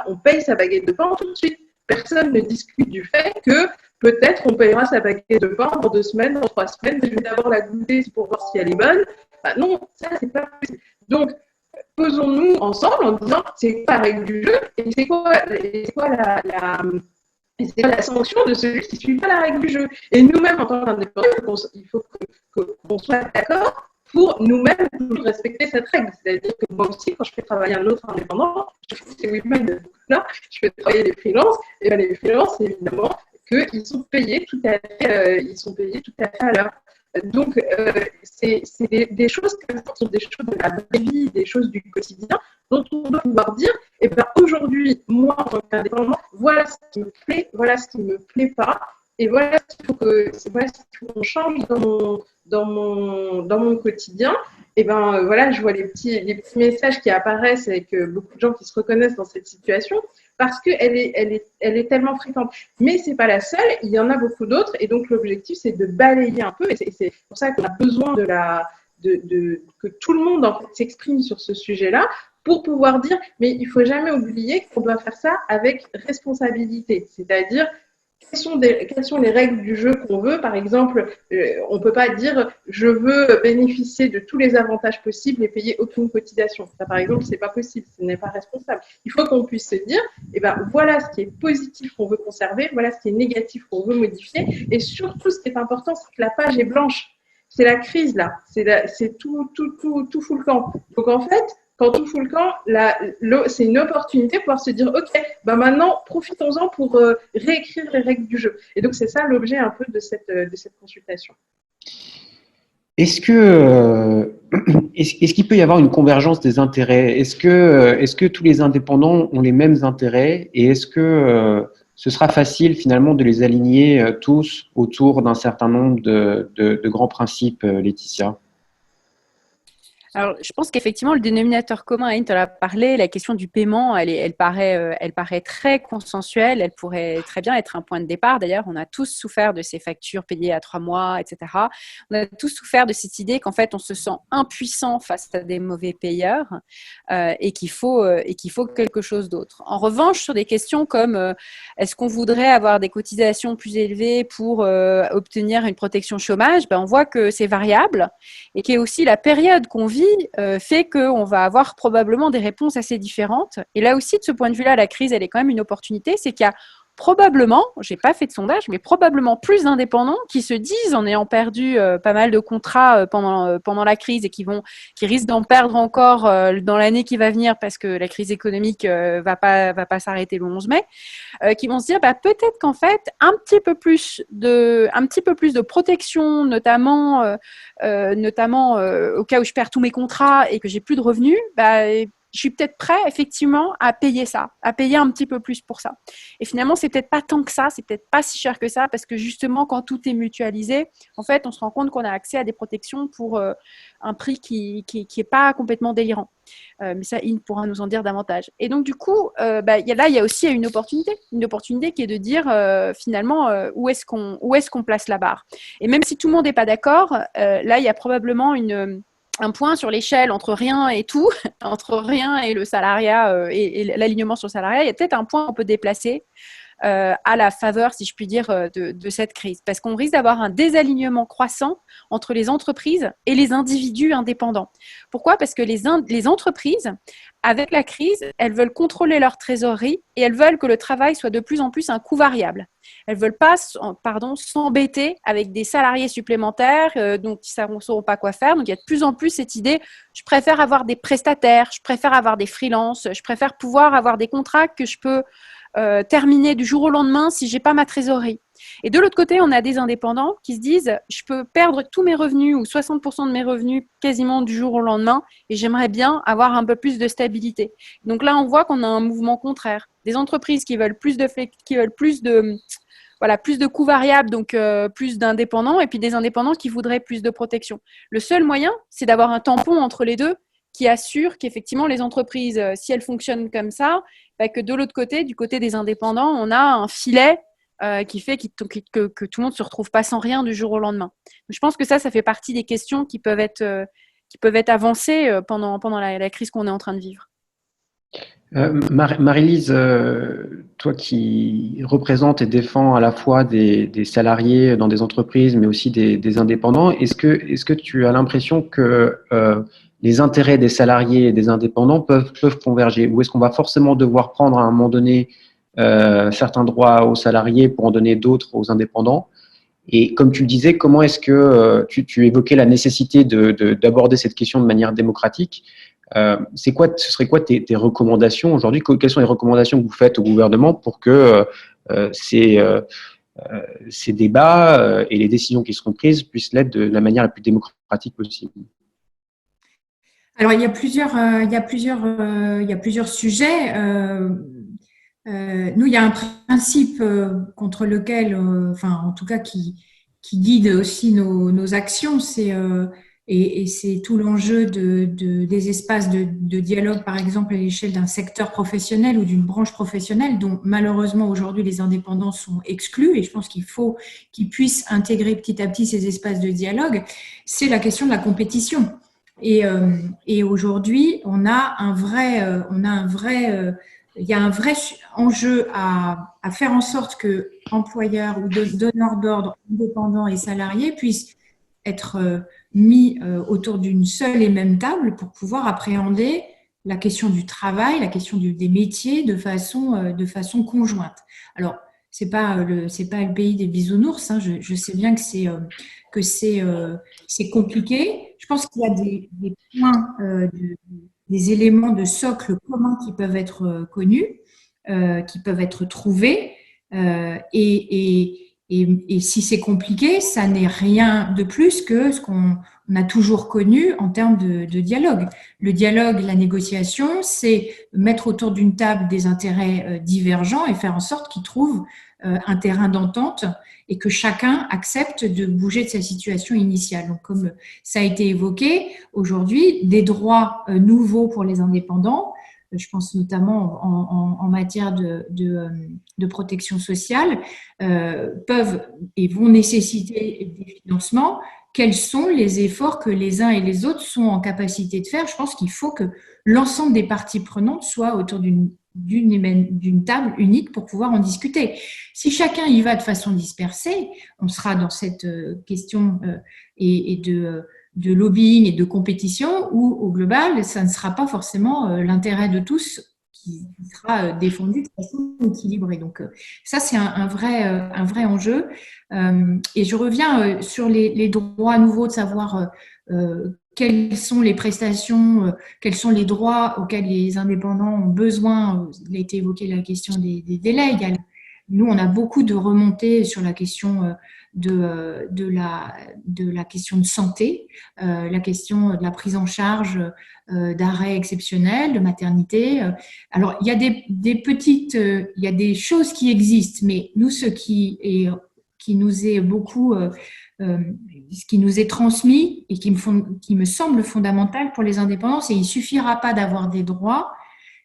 on paye sa baguette de pain tout de suite. Personne ne discute du fait que peut-être on payera sa baguette de pain dans 2 semaines, dans 3 semaines, mais je vais d'abord la goûter pour voir si elle est bonne. Non, ça, c'est pas possible. Donc, posons-nous ensemble en disant, c'est quoi la règle du jeu et c'est quoi Et c'est la sanction de celui qui ne suit pas la règle du jeu. Et nous-mêmes, en tant qu'indépendants, il faut qu'on soit d'accord pour nous-mêmes toujours respecter cette règle. C'est-à-dire que moi aussi, quand je fais travailler un autre indépendant, je fais ces WeMind-là, je fais travailler les freelances, et bien les freelances, évidemment, qu'ils sont payés tout à fait, à l'heure. Donc, c'est des choses qui sont des choses de la vraie vie, des choses du quotidien, dont on doit pouvoir dire, eh ben, aujourd'hui, moi, en tant qu'indépendant, voilà ce qui me plaît, voilà ce qui ne me plaît pas, et voilà ce qu'il faut qu'on change dans mon quotidien. Et ben voilà, je vois les petits messages qui apparaissent avec beaucoup de gens qui se reconnaissent dans cette situation parce qu'elle est tellement fréquente. Mais c'est pas la seule, il y en a beaucoup d'autres et donc l'objectif c'est de balayer un peu et c'est pour ça qu'on a besoin que tout le monde en fait s'exprime sur ce sujet-là pour pouvoir dire mais il faut jamais oublier qu'on doit faire ça avec responsabilité, c'est-à-dire quelles sont les règles du jeu qu'on veut. Par exemple, on ne peut pas dire je veux bénéficier de tous les avantages possibles et payer aucune cotisation. Ça, par exemple, ce n'est pas possible, ce n'est pas responsable. Il faut qu'on puisse se dire eh ben, voilà ce qui est positif qu'on veut conserver, voilà ce qui est négatif qu'on veut modifier. Et surtout, ce qui est important, c'est que la page est blanche. C'est la crise, là. C'est tout fout le camp. Donc, en fait, quand tout fout le camp, c'est une opportunité de pouvoir se dire, OK, ben maintenant, profitons-en pour réécrire les règles du jeu. Et donc, c'est ça l'objet un peu de cette consultation. Est-ce qu'il peut y avoir une convergence des intérêts? Est-ce que tous les indépendants ont les mêmes intérêts et est-ce que ce sera facile finalement de les aligner tous autour d'un certain nombre de grands principes, Laetitia? Alors, je pense qu'effectivement, le dénominateur commun, Aïn, tu en as parlé, la question du paiement, elle paraît très consensuelle, elle pourrait très bien être un point de départ. D'ailleurs, on a tous souffert de ces factures payées à 3 mois, etc. On a tous souffert de cette idée qu'en fait, on se sent impuissant face à des mauvais payeurs et qu'il faut quelque chose d'autre. En revanche, sur des questions comme est-ce qu'on voudrait avoir des cotisations plus élevées pour obtenir une protection chômage, ben, on voit que c'est variable et qu'il y a aussi la période qu'on vit fait qu'on va avoir probablement des réponses assez différentes. Et là aussi, de ce point de vue-là, la crise, elle est quand même une opportunité. C'est qu'il y a probablement, je n'ai pas fait de sondage, mais probablement plus d'indépendants qui se disent, en ayant perdu pas mal de contrats pendant la crise et qui risquent d'en perdre encore dans l'année qui va venir parce que la crise économique va pas s'arrêter le 11 mai, qui vont se dire peut-être qu'en fait un petit peu plus de protection, notamment au cas où je perds tous mes contrats et que j'ai plus de revenus, je suis peut-être prêt effectivement à payer ça, à payer un petit peu plus pour ça. Et finalement, c'est peut-être pas tant que ça, c'est peut-être pas si cher que ça, parce que justement, quand tout est mutualisé, en fait, on se rend compte qu'on a accès à des protections pour un prix qui est pas complètement délirant. Mais ça, Ine pourra nous en dire davantage. Et donc, du coup, il y a aussi une opportunité qui est de dire finalement où est-ce qu'on place la barre. Et même si tout le monde n'est pas d'accord, là, il y a probablement un point sur l'échelle entre rien et tout, entre rien et le salariat et l'alignement sur le salariat, il y a peut-être un point qu'on peut déplacer à la faveur, si je puis dire, de cette crise. Parce qu'on risque d'avoir un désalignement croissant entre les entreprises et les individus indépendants. Pourquoi ? Parce que les entreprises, avec la crise, elles veulent contrôler leur trésorerie et elles veulent que le travail soit de plus en plus un coût variable. Elles ne veulent pas s'embêter avec des salariés supplémentaires dont ils ne sauront pas quoi faire. Donc, il y a de plus en plus cette idée, je préfère avoir des prestataires, je préfère avoir des freelances, je préfère pouvoir avoir des contrats que je peux terminer du jour au lendemain si je n'ai pas ma trésorerie. Et de l'autre côté, on a des indépendants qui se disent je peux perdre tous mes revenus ou 60% de mes revenus quasiment du jour au lendemain et j'aimerais bien avoir un peu plus de stabilité. Donc là, on voit qu'on a un mouvement contraire. Des entreprises qui veulent plus de coûts variables, donc plus d'indépendants, et puis des indépendants qui voudraient plus de protection. Le seul moyen, c'est d'avoir un tampon entre les deux qui assure qu'effectivement les entreprises, si elles fonctionnent comme ça, que de l'autre côté, du côté des indépendants, on a un filet qui fait que tout le monde ne se retrouve pas sans rien du jour au lendemain. Donc, je pense que ça fait partie des questions qui peuvent être avancées pendant la crise qu'on est en train de vivre. Marie-Lise, toi qui représentes et défends à la fois des salariés dans des entreprises, mais aussi des indépendants, est-ce que tu as l'impression que les intérêts des salariés et des indépendants peuvent converger, ou est-ce qu'on va forcément devoir prendre à un moment donné certains droits aux salariés pour en donner d'autres aux indépendants. Et comme tu le disais, comment est-ce que tu évoquais la nécessité d'aborder cette question de manière démocratique? Ce serait quoi tes recommandations aujourd'hui? Quelles sont les recommandations que vous faites au gouvernement pour que ces débats et les décisions qui seront prises puissent l'être de la manière la plus démocratique possible? Alors, il y a plusieurs sujets. Nous, il y a un principe contre lequel, enfin, en tout cas, qui guide aussi nos actions, et c'est tout l'enjeu des espaces de dialogue, par exemple, à l'échelle d'un secteur professionnel ou d'une branche professionnelle, dont malheureusement aujourd'hui les indépendants sont exclus, et je pense qu'il faut qu'ils puissent intégrer petit à petit ces espaces de dialogue. C'est la question de la compétition. Et aujourd'hui, il y a un vrai enjeu à faire en sorte que employeurs ou donneurs d'ordre, indépendants et salariés puissent être mis autour d'une seule et même table pour pouvoir appréhender la question du travail, la question des métiers de façon conjointe. Alors, c'est pas le pays des bisounours, hein, je sais bien que c'est compliqué. Je pense qu'il y a des points, des éléments de socle communs qui peuvent être connus, qui peuvent être trouvés, et si c'est compliqué, ça n'est rien de plus que ce qu'on a toujours connu en termes de dialogue. Le dialogue, la négociation, c'est mettre autour d'une table des intérêts divergents et faire en sorte qu'ils trouvent un terrain d'entente et que chacun accepte de bouger de sa situation initiale. Donc, comme ça a été évoqué, aujourd'hui, des droits nouveaux pour les indépendants, je pense notamment en matière de protection sociale, peuvent et vont nécessiter des financements. Quels sont les efforts que les uns et les autres sont en capacité de faire? Je pense qu'il faut que l'ensemble des parties prenantes soient autour d'une table unique pour pouvoir en discuter. Si chacun y va de façon dispersée, on sera dans cette question et de lobbying et de compétition où, au global, ça ne sera pas forcément l'intérêt de tous qui sera défendu de façon équilibrée. Donc, ça, c'est un vrai enjeu. Et je reviens sur les droits nouveaux, de savoir quelles sont les prestations, quels sont les droits auxquels les indépendants ont besoin. Il a été évoqué la question des délais. Nous, on a beaucoup de remontées sur la question de la question de santé, la question de la prise en charge d'arrêts exceptionnels, de maternité. Alors, il y a il y a des choses qui existent, mais nous, ce qui nous est beaucoup, ce qui nous est transmis et qui me semble fondamental pour les indépendants, c'est qu'il ne suffira pas d'avoir des droits,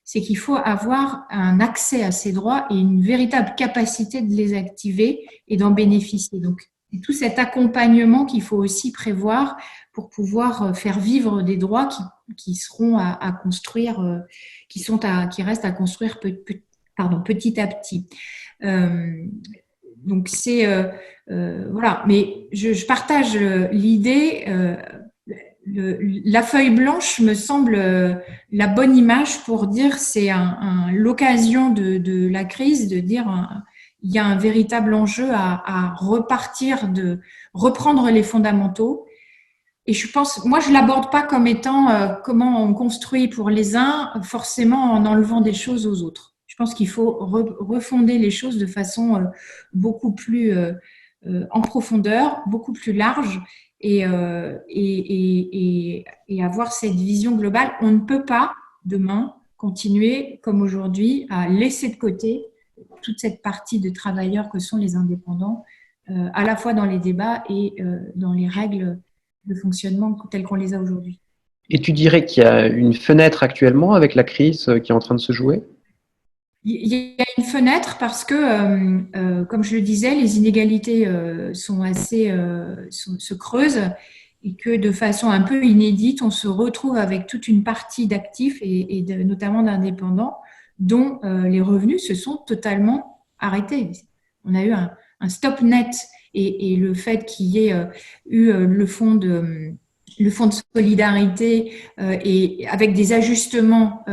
c'est qu'il faut avoir un accès à ces droits et une véritable capacité de les activer et d'en bénéficier. Donc, c'est tout cet accompagnement qu'il faut aussi prévoir pour pouvoir faire vivre des droits qui seront à construire, qui restent à construire petit à petit. Donc, voilà. Mais je partage l'idée. La feuille blanche me semble la bonne image pour dire c'est l'occasion de la crise de dire il y a un véritable enjeu à reprendre les fondamentaux. Et moi je l'aborde pas comme étant comment on construit pour les uns forcément en enlevant des choses aux autres. Je pense qu'il faut refonder les choses de façon beaucoup plus en profondeur, beaucoup plus large. Et avoir cette vision globale. On ne peut pas, demain, continuer, comme aujourd'hui, à laisser de côté toute cette partie de travailleurs que sont les indépendants, à la fois dans les débats et dans les règles de fonctionnement telles qu'on les a aujourd'hui. Et tu dirais qu'il y a une fenêtre actuellement avec la crise qui est en train de se jouer ? Il y a une fenêtre parce que, comme je le disais, les inégalités se creusent et que de façon un peu inédite, on se retrouve avec toute une partie d'actifs et notamment d'indépendants dont les revenus se sont totalement arrêtés. On a eu un stop net et le fait qu'il y ait eu le fonds de solidarité et avec des ajustements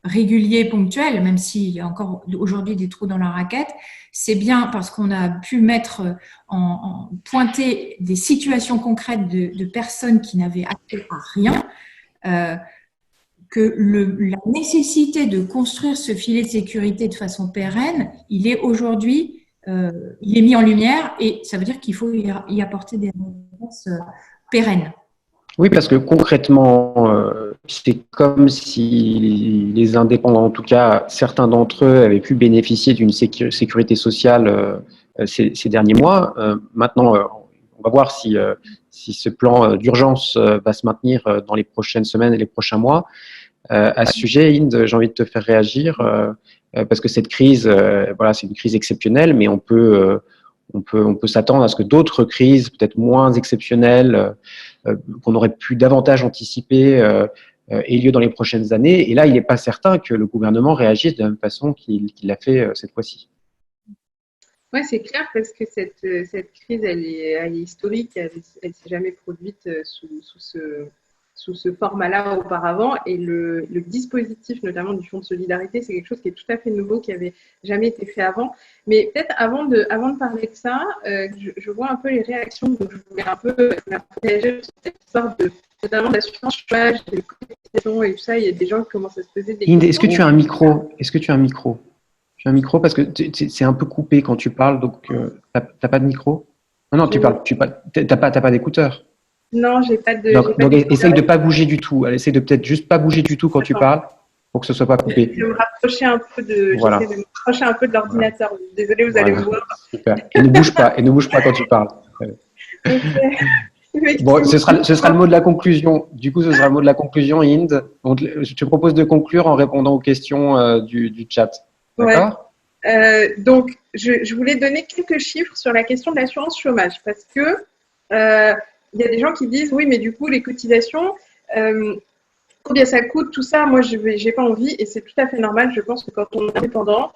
réguliers, ponctuels, même s'il y a encore aujourd'hui des trous dans la raquette, c'est bien parce qu'on a pu mettre pointer des situations concrètes de personnes qui n'avaient accès à rien, que la nécessité de construire ce filet de sécurité de façon pérenne, il est aujourd'hui, il est mis en lumière et ça veut dire qu'il faut y apporter des réponses pérennes. Oui, parce que concrètement, c'est comme si les indépendants, en tout cas certains d'entre eux, avaient pu bénéficier d'une sécurité sociale ces derniers mois. Maintenant, on va voir si ce plan d'urgence va se maintenir dans les prochaines semaines et les prochains mois. À ce sujet, Inde, j'ai envie de te faire réagir parce que cette crise, voilà, c'est une crise exceptionnelle, mais on peut s'attendre à ce que d'autres crises, peut-être moins exceptionnelles, qu'on aurait pu davantage anticiper, aient lieu dans les prochaines années. Et là, il n'est pas certain que le gouvernement réagisse de la même façon qu'il l'a fait cette fois-ci. Oui, c'est clair parce que cette crise, elle est historique, elle ne s'est jamais produite sous ce format-là auparavant. Et le dispositif, notamment du Fonds de solidarité, c'est quelque chose qui est tout à fait nouveau, qui n'avait jamais été fait avant. Mais peut-être avant de parler de ça, je vois un peu les réactions. Donc, je voulais un peu réagir sur cette histoire notamment d'assurance chômage, des cotisations et tout ça. Il y a des gens qui commencent à se poser des questions. Est-ce que tu as un micro? Tu as un micro parce que c'est un peu coupé quand tu parles, donc t'as pas de micro? Non, t'as pas d'écouteur. Non, j'ai pas de. Donc essaye de pas bouger du tout. Essaye de peut-être juste pas bouger du tout quand tu parles, pour que ce soit pas coupé. Je vais me rapprocher un peu de l'ordinateur. Désolée, vous allez me voir. Super. Et ne bouge pas quand tu parles. Bon, ce sera le mot de la conclusion. Du coup, ce sera le mot de la conclusion, Inde. Donc, je te propose de conclure en répondant aux questions du chat. D'accord ? Donc, je voulais donner quelques chiffres sur la question de l'assurance chômage parce que il y a des gens qui disent oui, mais du coup, les cotisations, combien ça coûte, tout ça, moi, je n'ai pas envie et c'est tout à fait normal. Je pense que quand on est indépendant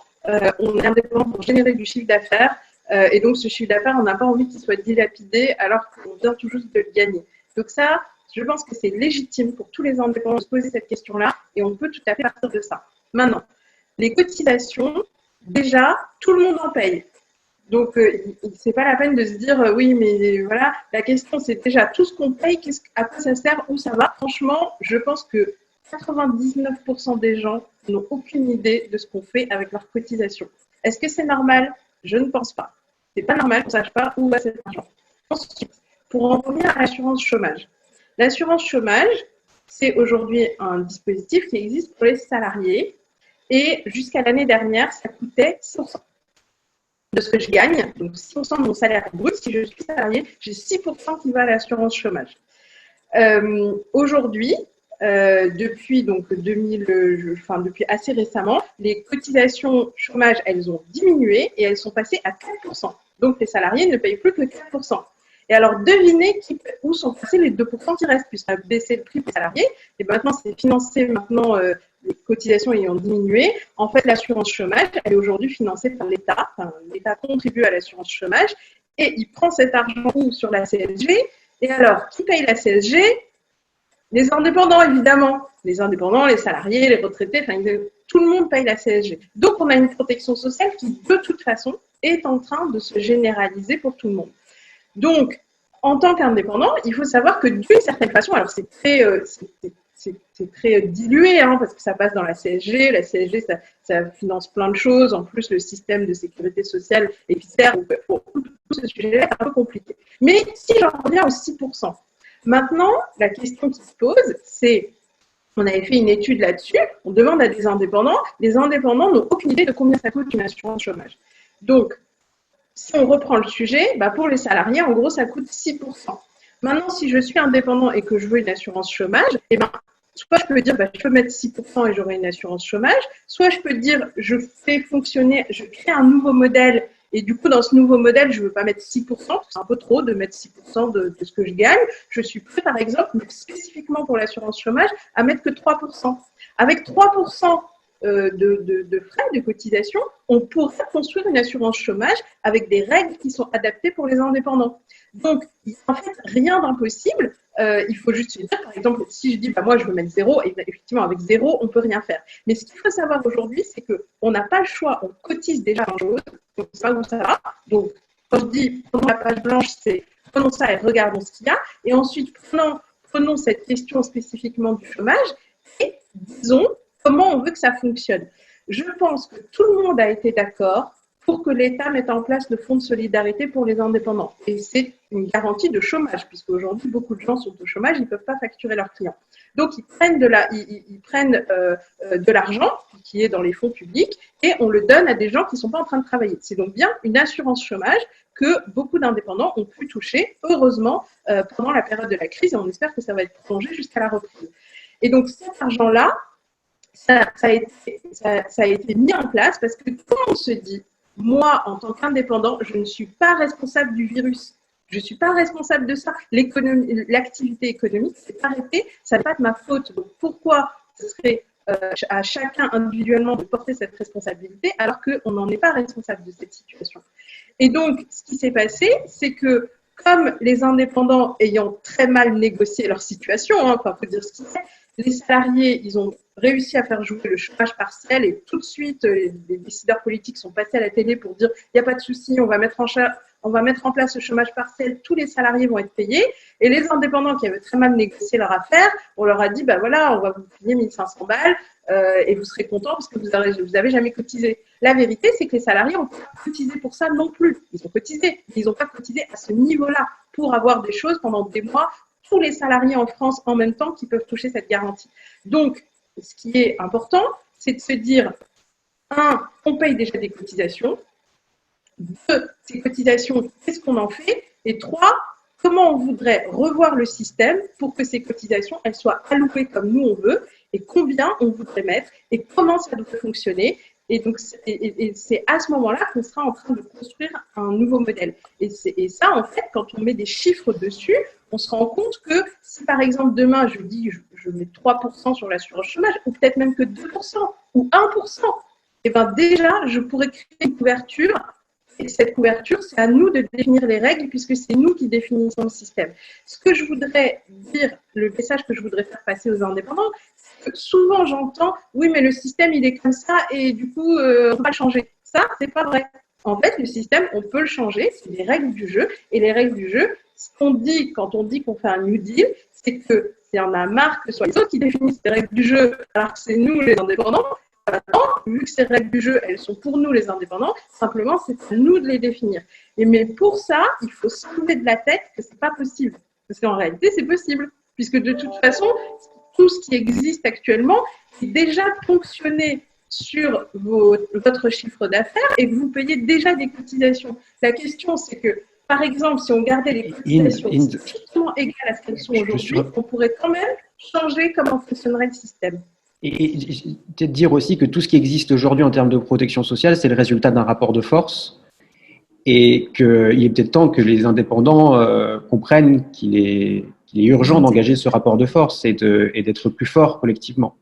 pour générer du chiffre d'affaires et donc ce chiffre d'affaires, on n'a pas envie qu'il soit dilapidé alors qu'on vient tout juste de le gagner. Donc ça, je pense que c'est légitime pour tous les indépendants de se poser cette question-là et on peut tout à fait partir de ça. Maintenant, les cotisations, déjà, tout le monde en paye. Donc, c'est pas la peine de se dire oui, mais voilà, la question c'est déjà tout ce qu'on paye, à quoi ça sert, où ça va. Franchement, je pense que 99% des gens n'ont aucune idée de ce qu'on fait avec leurs cotisations. Est-ce que c'est normal? Je ne pense pas. C'est pas normal qu'on ne sache pas où va cet argent. Ensuite, pour en revenir à l'assurance chômage. L'assurance chômage, c'est aujourd'hui un dispositif qui existe pour les salariés et jusqu'à l'année dernière, ça coûtait 6% de ce que je gagne, donc 6% de mon salaire brut. Si je suis salarié, j'ai 6% qui va à l'assurance chômage. Aujourd'hui, depuis assez récemment, les cotisations chômage, elles ont diminué et elles sont passées à 4%. Donc, les salariés ne payent plus que 4%. Et alors, devinez où sont passés les 2% qui restent, puisqu'on a baissé le prix des salariés. Et maintenant, c'est financé les cotisations ayant diminué. En fait, l'assurance chômage, elle est aujourd'hui financée par l'État. Enfin, l'État contribue à l'assurance chômage et il prend cet argent sur la CSG. Et alors, qui paye la CSG? Les indépendants, évidemment. Les indépendants, les salariés, les retraités, enfin, tout le monde paye la CSG. Donc, on a une protection sociale qui, de toute façon, est en train de se généraliser pour tout le monde. Donc, en tant qu'indépendant, il faut savoir que d'une certaine façon, alors c'est très dilué, hein, parce que ça passe dans la CSG. La CSG, ça finance plein de choses. En plus, le système de sécurité sociale et fiscale, pour tout ce sujet-là, c'est un peu compliqué. Mais si j'en reviens aux 6%, maintenant, la question qui se pose, c'est, on avait fait une étude là-dessus, on demande à des indépendants, les indépendants n'ont aucune idée de combien ça coûte une assurance chômage. Donc, si on reprend le sujet, pour les salariés, en gros, ça coûte 6%. Maintenant, si je suis indépendant et que je veux une assurance chômage, soit je peux dire, je peux mettre 6% et j'aurai une assurance chômage, soit je peux dire, je crée un nouveau modèle et du coup, dans ce nouveau modèle, je ne veux pas mettre 6%, parce que c'est un peu trop de mettre 6% de ce que je gagne. Je suis prêt, par exemple, spécifiquement pour l'assurance chômage, à mettre que 3%. Avec 3%, de frais de cotisation, on pourrait construire une assurance chômage avec des règles qui sont adaptées pour les indépendants. Donc, il n'y a en fait rien d'impossible. Il faut juste se dire, par exemple, si je dis, bah, moi, je veux mettre 0, et effectivement, avec 0, on ne peut rien faire. Mais ce qu'il faut savoir aujourd'hui, c'est qu'on n'a pas le choix. On cotise déjà en chose, donc c'est pas où ça va. Donc, quand je dis, prenons la page blanche, c'est prenons ça et regardons ce qu'il y a. Et ensuite, prenons cette question spécifiquement du chômage et disons comment on veut que ça fonctionne. Je pense que tout le monde a été d'accord pour que l'État mette en place le fonds de solidarité pour les indépendants. Et c'est une garantie de chômage, puisqu'aujourd'hui, beaucoup de gens sont au chômage, ils ne peuvent pas facturer leurs clients. Donc, ils prennent de l'argent qui est dans les fonds publics et on le donne à des gens qui ne sont pas en train de travailler. C'est donc bien une assurance chômage que beaucoup d'indépendants ont pu toucher, heureusement, pendant la période de la crise, et on espère que ça va être prolongé jusqu'à la reprise. Et donc, cet argent-là, ça a été mis en place parce que quand on se dit, moi, en tant qu'indépendant, je ne suis pas responsable du virus. Je ne suis pas responsable de ça. L'activité économique s'est arrêtée, ça n'est pas de ma faute. Donc, pourquoi ce serait à chacun individuellement de porter cette responsabilité alors qu'on n'en est pas responsable de cette situation? Et donc, ce qui s'est passé, c'est que comme les indépendants ayant très mal négocié leur situation, enfin, faut dire ce qu'il est, les salariés, ils ont réussi à faire jouer le chômage partiel et tout de suite, les décideurs politiques sont passés à la télé pour dire il n'y a pas de souci, on va mettre en place le chômage partiel, tous les salariés vont être payés. Et les indépendants qui avaient très mal négocié leur affaire, on leur a dit bah voilà, on va vous payer 1500 balles et vous serez contents parce que vous avez jamais cotisé. La vérité, c'est que les salariés n'ont pas cotisé pour ça non plus. Ils ont cotisé, mais ils n'ont pas cotisé à ce niveau-là pour avoir des choses pendant des mois. Tous les salariés en France en même temps qui peuvent toucher cette garantie. Donc, ce qui est important, c'est de se dire, 1, on paye déjà des cotisations. 2, ces cotisations, qu'est-ce qu'on en fait? Et 3, comment on voudrait revoir le système pour que ces cotisations, elles soient allouées comme nous on veut et combien on voudrait mettre et comment ça doit fonctionner. Et donc, c'est à ce moment-là qu'on sera en train de construire un nouveau modèle. Et ça, en fait, quand on met des chiffres dessus, on se rend compte que si, par exemple, demain, je dis je mets 3% sur l'assurance chômage, ou peut-être même que 2% ou 1%, et bien déjà, je pourrais créer une couverture. Et cette couverture, c'est à nous de définir les règles puisque c'est nous qui définissons le système. Ce que je voudrais dire, le message que je voudrais faire passer aux indépendants, c'est que souvent j'entends « oui, mais le système, il est comme ça et du coup, on ne peut pas le changer ». Ça, c'est pas vrai. En fait, le système, on peut le changer, c'est les règles du jeu. Et les règles du jeu, ce qu'on dit quand on dit qu'on fait un New Deal, c'est que s'il y en a marre que ce soit les autres qui définissent les règles du jeu, alors que c'est nous les indépendants, maintenant, vu que ces règles du jeu, elles sont pour nous les indépendants, simplement, c'est à nous de les définir. Mais pour ça, il faut se soulever de la tête que ce n'est pas possible. Parce qu'en réalité, c'est possible. Puisque de toute façon, tout ce qui existe actuellement est déjà fonctionné sur votre chiffre d'affaires et que vous payez déjà des cotisations. La question, c'est que, par exemple, si on gardait les cotisations strictement égales à ce qu'elles sont aujourd'hui, on pourrait quand même changer comment fonctionnerait le système. Et peut-être dire aussi que tout ce qui existe aujourd'hui en termes de protection sociale, c'est le résultat d'un rapport de force et qu'il est peut-être temps que les indépendants comprennent qu'il est urgent d'engager ce rapport de force et d'être plus forts collectivement.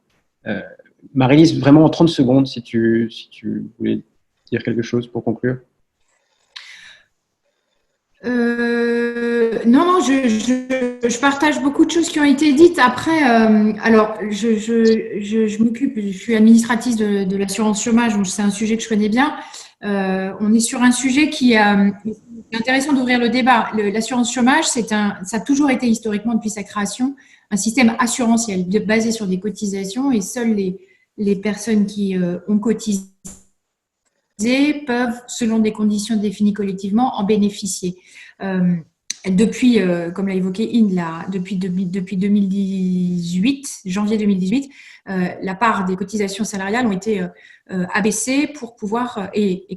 Marie-Lise, vraiment en 30 secondes, si tu voulais dire quelque chose pour conclure. Non, je partage beaucoup de choses qui ont été dites. Après, alors, je m'occupe, je suis administratrice de l'assurance chômage, donc c'est un sujet que je connais bien. On est sur un sujet qui est intéressant d'ouvrir le débat. L'assurance chômage, ça a toujours été historiquement, depuis sa création, un système assurantiel basé sur des cotisations et seules les personnes qui ont cotisé peuvent, selon des conditions définies collectivement, en bénéficier. Depuis, comme l'a évoqué Inde, depuis 2018, janvier 2018, la part des cotisations salariales ont été abaissées pour pouvoir et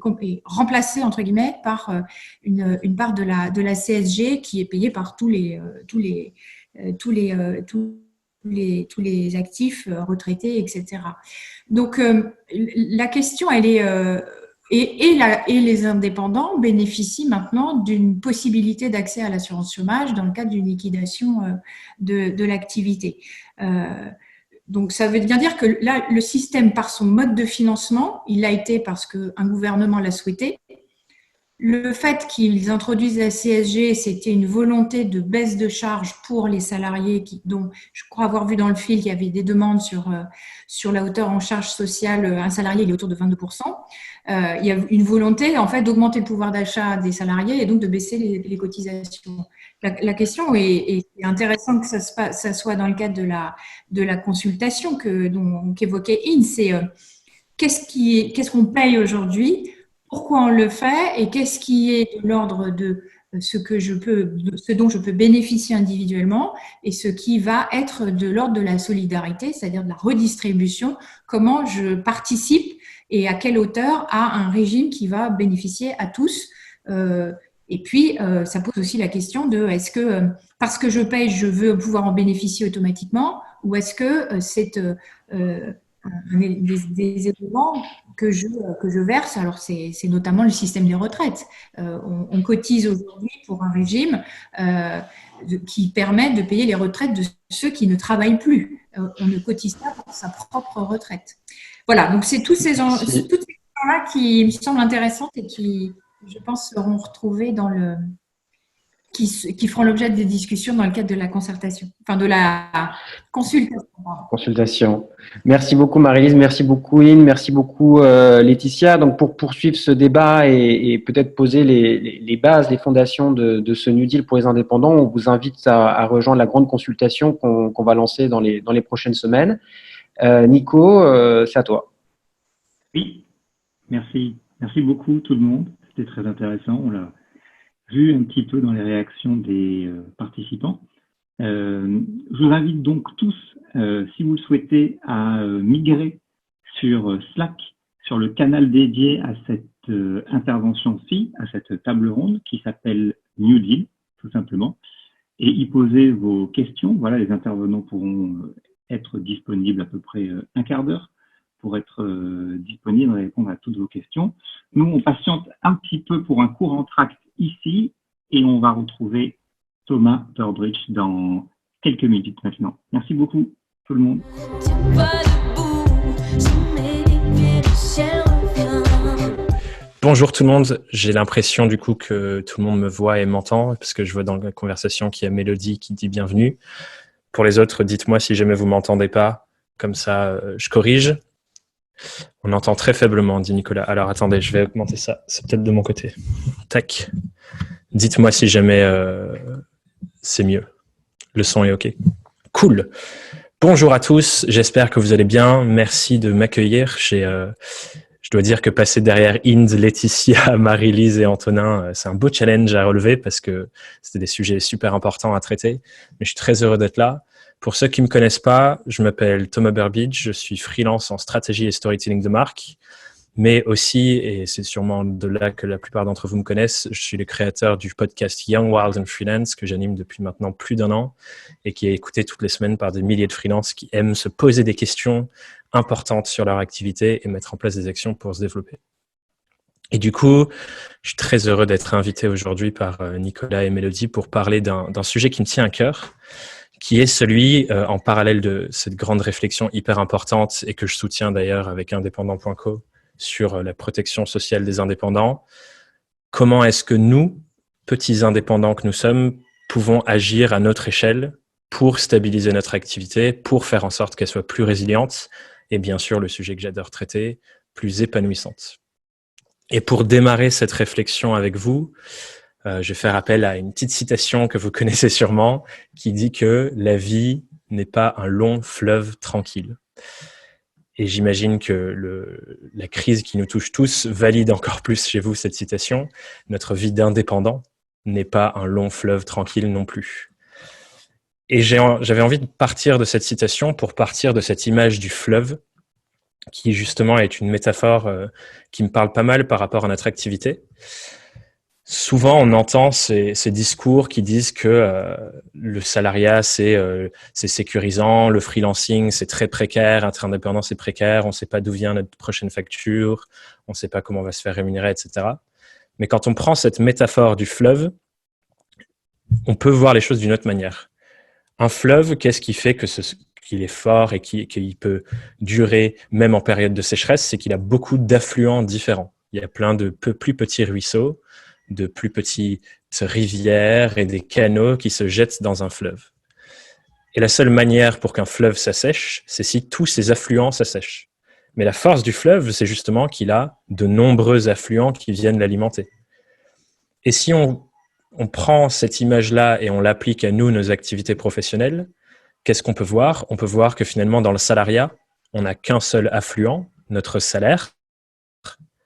remplacées entre guillemets par une part de la CSG qui est payée par tous les actifs retraités, etc. Donc la question, elle est et les indépendants bénéficient maintenant d'une possibilité d'accès à l'assurance chômage dans le cadre d'une liquidation de l'activité. Donc, ça veut bien dire que là, le système, par son mode de financement, il a été parce qu'un gouvernement l'a souhaité, le fait qu'ils introduisent la CSG, c'était une volonté de baisse de charges pour les salariés dont je crois avoir vu dans le fil qu'il y avait des demandes sur la hauteur en charge sociale. Un salarié, il est autour de 22%. Il y a une volonté, en fait, d'augmenter le pouvoir d'achat des salariés et donc de baisser les cotisations. La question est intéressant que ça soit dans le cadre de la consultation qu'évoquait In, c'est qu'est-ce qu'on paye aujourd'hui, pourquoi on le fait et qu'est-ce qui est de l'ordre de ce dont je peux bénéficier individuellement et ce qui va être de l'ordre de la solidarité, c'est-à-dire de la redistribution, comment je participe et à quelle hauteur à un régime qui va bénéficier à tous. Et puis, ça pose aussi la question de est-ce que parce que je paye, je veux pouvoir en bénéficier automatiquement ou est-ce que c'est des éléments que je verse. Alors, c'est notamment le système des retraites. On cotise aujourd'hui pour un régime qui permet de payer les retraites de ceux qui ne travaillent plus. On ne cotise pas pour sa propre retraite. Voilà, donc c'est toutes ces questions-là qui me semblent intéressantes et qui, je pense, seront retrouvées qui feront l'objet des discussions dans le cadre de la concertation, enfin de la consultation. Merci beaucoup Marie-Lise, merci beaucoup In, merci beaucoup Laetitia. Donc pour poursuivre ce débat et peut-être poser les bases, les fondations de ce New Deal pour les indépendants, on vous invite à rejoindre la grande consultation qu'on va lancer dans les prochaines semaines. Nico, c'est à toi. Oui, merci. Merci beaucoup tout le monde. C'était très intéressant. On l'a vu un petit peu dans les réactions des participants. Je vous invite donc tous, si vous le souhaitez, à migrer sur Slack, sur le canal dédié à cette intervention-ci, à cette table ronde qui s'appelle New Deal, tout simplement, et y poser vos questions. Voilà, les intervenants pourront être disponibles à peu près un quart d'heure pour être disponibles et répondre à toutes vos questions. Nous, on patiente un petit peu pour un court entracte ici et on va retrouver Thomas Burbridge dans quelques minutes maintenant. Merci beaucoup tout le monde. Bonjour tout le monde, j'ai l'impression du coup que tout le monde me voit et m'entend parce que je vois dans la conversation qu'il y a Mélodie qui dit bienvenue. Pour les autres, dites-moi si jamais vous m'entendez pas, comme ça je corrige. On entend très faiblement, dit Nicolas. Alors attendez, je vais augmenter ça, c'est peut-être de mon côté. Tac. Dites-moi si jamais c'est mieux. Le son est OK. Cool. Bonjour à tous, j'espère que vous allez bien. Merci de m'accueillir. Je dois dire que passer derrière Inde, Laetitia, Marie-Lise et Antonin, c'est un beau challenge à relever parce que c'était des sujets super importants à traiter. Mais je suis très heureux d'être là. Pour ceux qui ne me connaissent pas, je m'appelle Thomas Burbidge, je suis freelance en stratégie et storytelling de marque. Mais aussi, et c'est sûrement de là que la plupart d'entre vous me connaissent, je suis le créateur du podcast Young, Wild and Freelance que j'anime depuis maintenant plus d'1 an et qui est écouté toutes les semaines par des milliers de freelances qui aiment se poser des questions importantes sur leur activité et mettre en place des actions pour se développer. Et du coup, je suis très heureux d'être invité aujourd'hui par Nicolas et Mélodie pour parler d'un sujet qui me tient à cœur, qui est celui, en parallèle de cette grande réflexion hyper importante et que je soutiens d'ailleurs avec indépendant.co, sur la protection sociale des indépendants. Comment est-ce que nous, petits indépendants que nous sommes, pouvons agir à notre échelle pour stabiliser notre activité, pour faire en sorte qu'elle soit plus résiliente et bien sûr, le sujet que j'adore traiter, plus épanouissante. Et pour démarrer cette réflexion avec vous, je vais faire appel à une petite citation que vous connaissez sûrement qui dit que la vie n'est pas un long fleuve tranquille. Et j'imagine que la crise qui nous touche tous valide encore plus chez vous cette citation. Notre vie d'indépendant n'est pas un long fleuve tranquille non plus. Et j'avais envie de partir de cette citation pour partir de cette image du fleuve qui justement est une métaphore qui me parle pas mal par rapport à notre activité. Souvent, on entend ces discours qui disent que le salariat, c'est sécurisant, le freelancing, c'est très précaire, être indépendant, c'est précaire, on ne sait pas d'où vient notre prochaine facture, on ne sait pas comment on va se faire rémunérer, etc. Mais quand on prend cette métaphore du fleuve, on peut voir les choses d'une autre manière. Un fleuve, qu'est-ce qui fait qu'il est fort et qu'il peut durer même en période de sécheresse? C'est qu'il a beaucoup d'affluents différents. Il y a plein de plus petits ruisseaux, de plus petites rivières et des canaux qui se jettent dans un fleuve. Et la seule manière pour qu'un fleuve s'assèche, c'est si tous ses affluents s'assèchent. Mais la force du fleuve, c'est justement qu'il a de nombreux affluents qui viennent l'alimenter. Et si on prend cette image-là et on l'applique à nous, nos activités professionnelles, qu'est-ce qu'on peut voir? On peut voir que finalement, dans le salariat, on n'a qu'un seul affluent, notre salaire,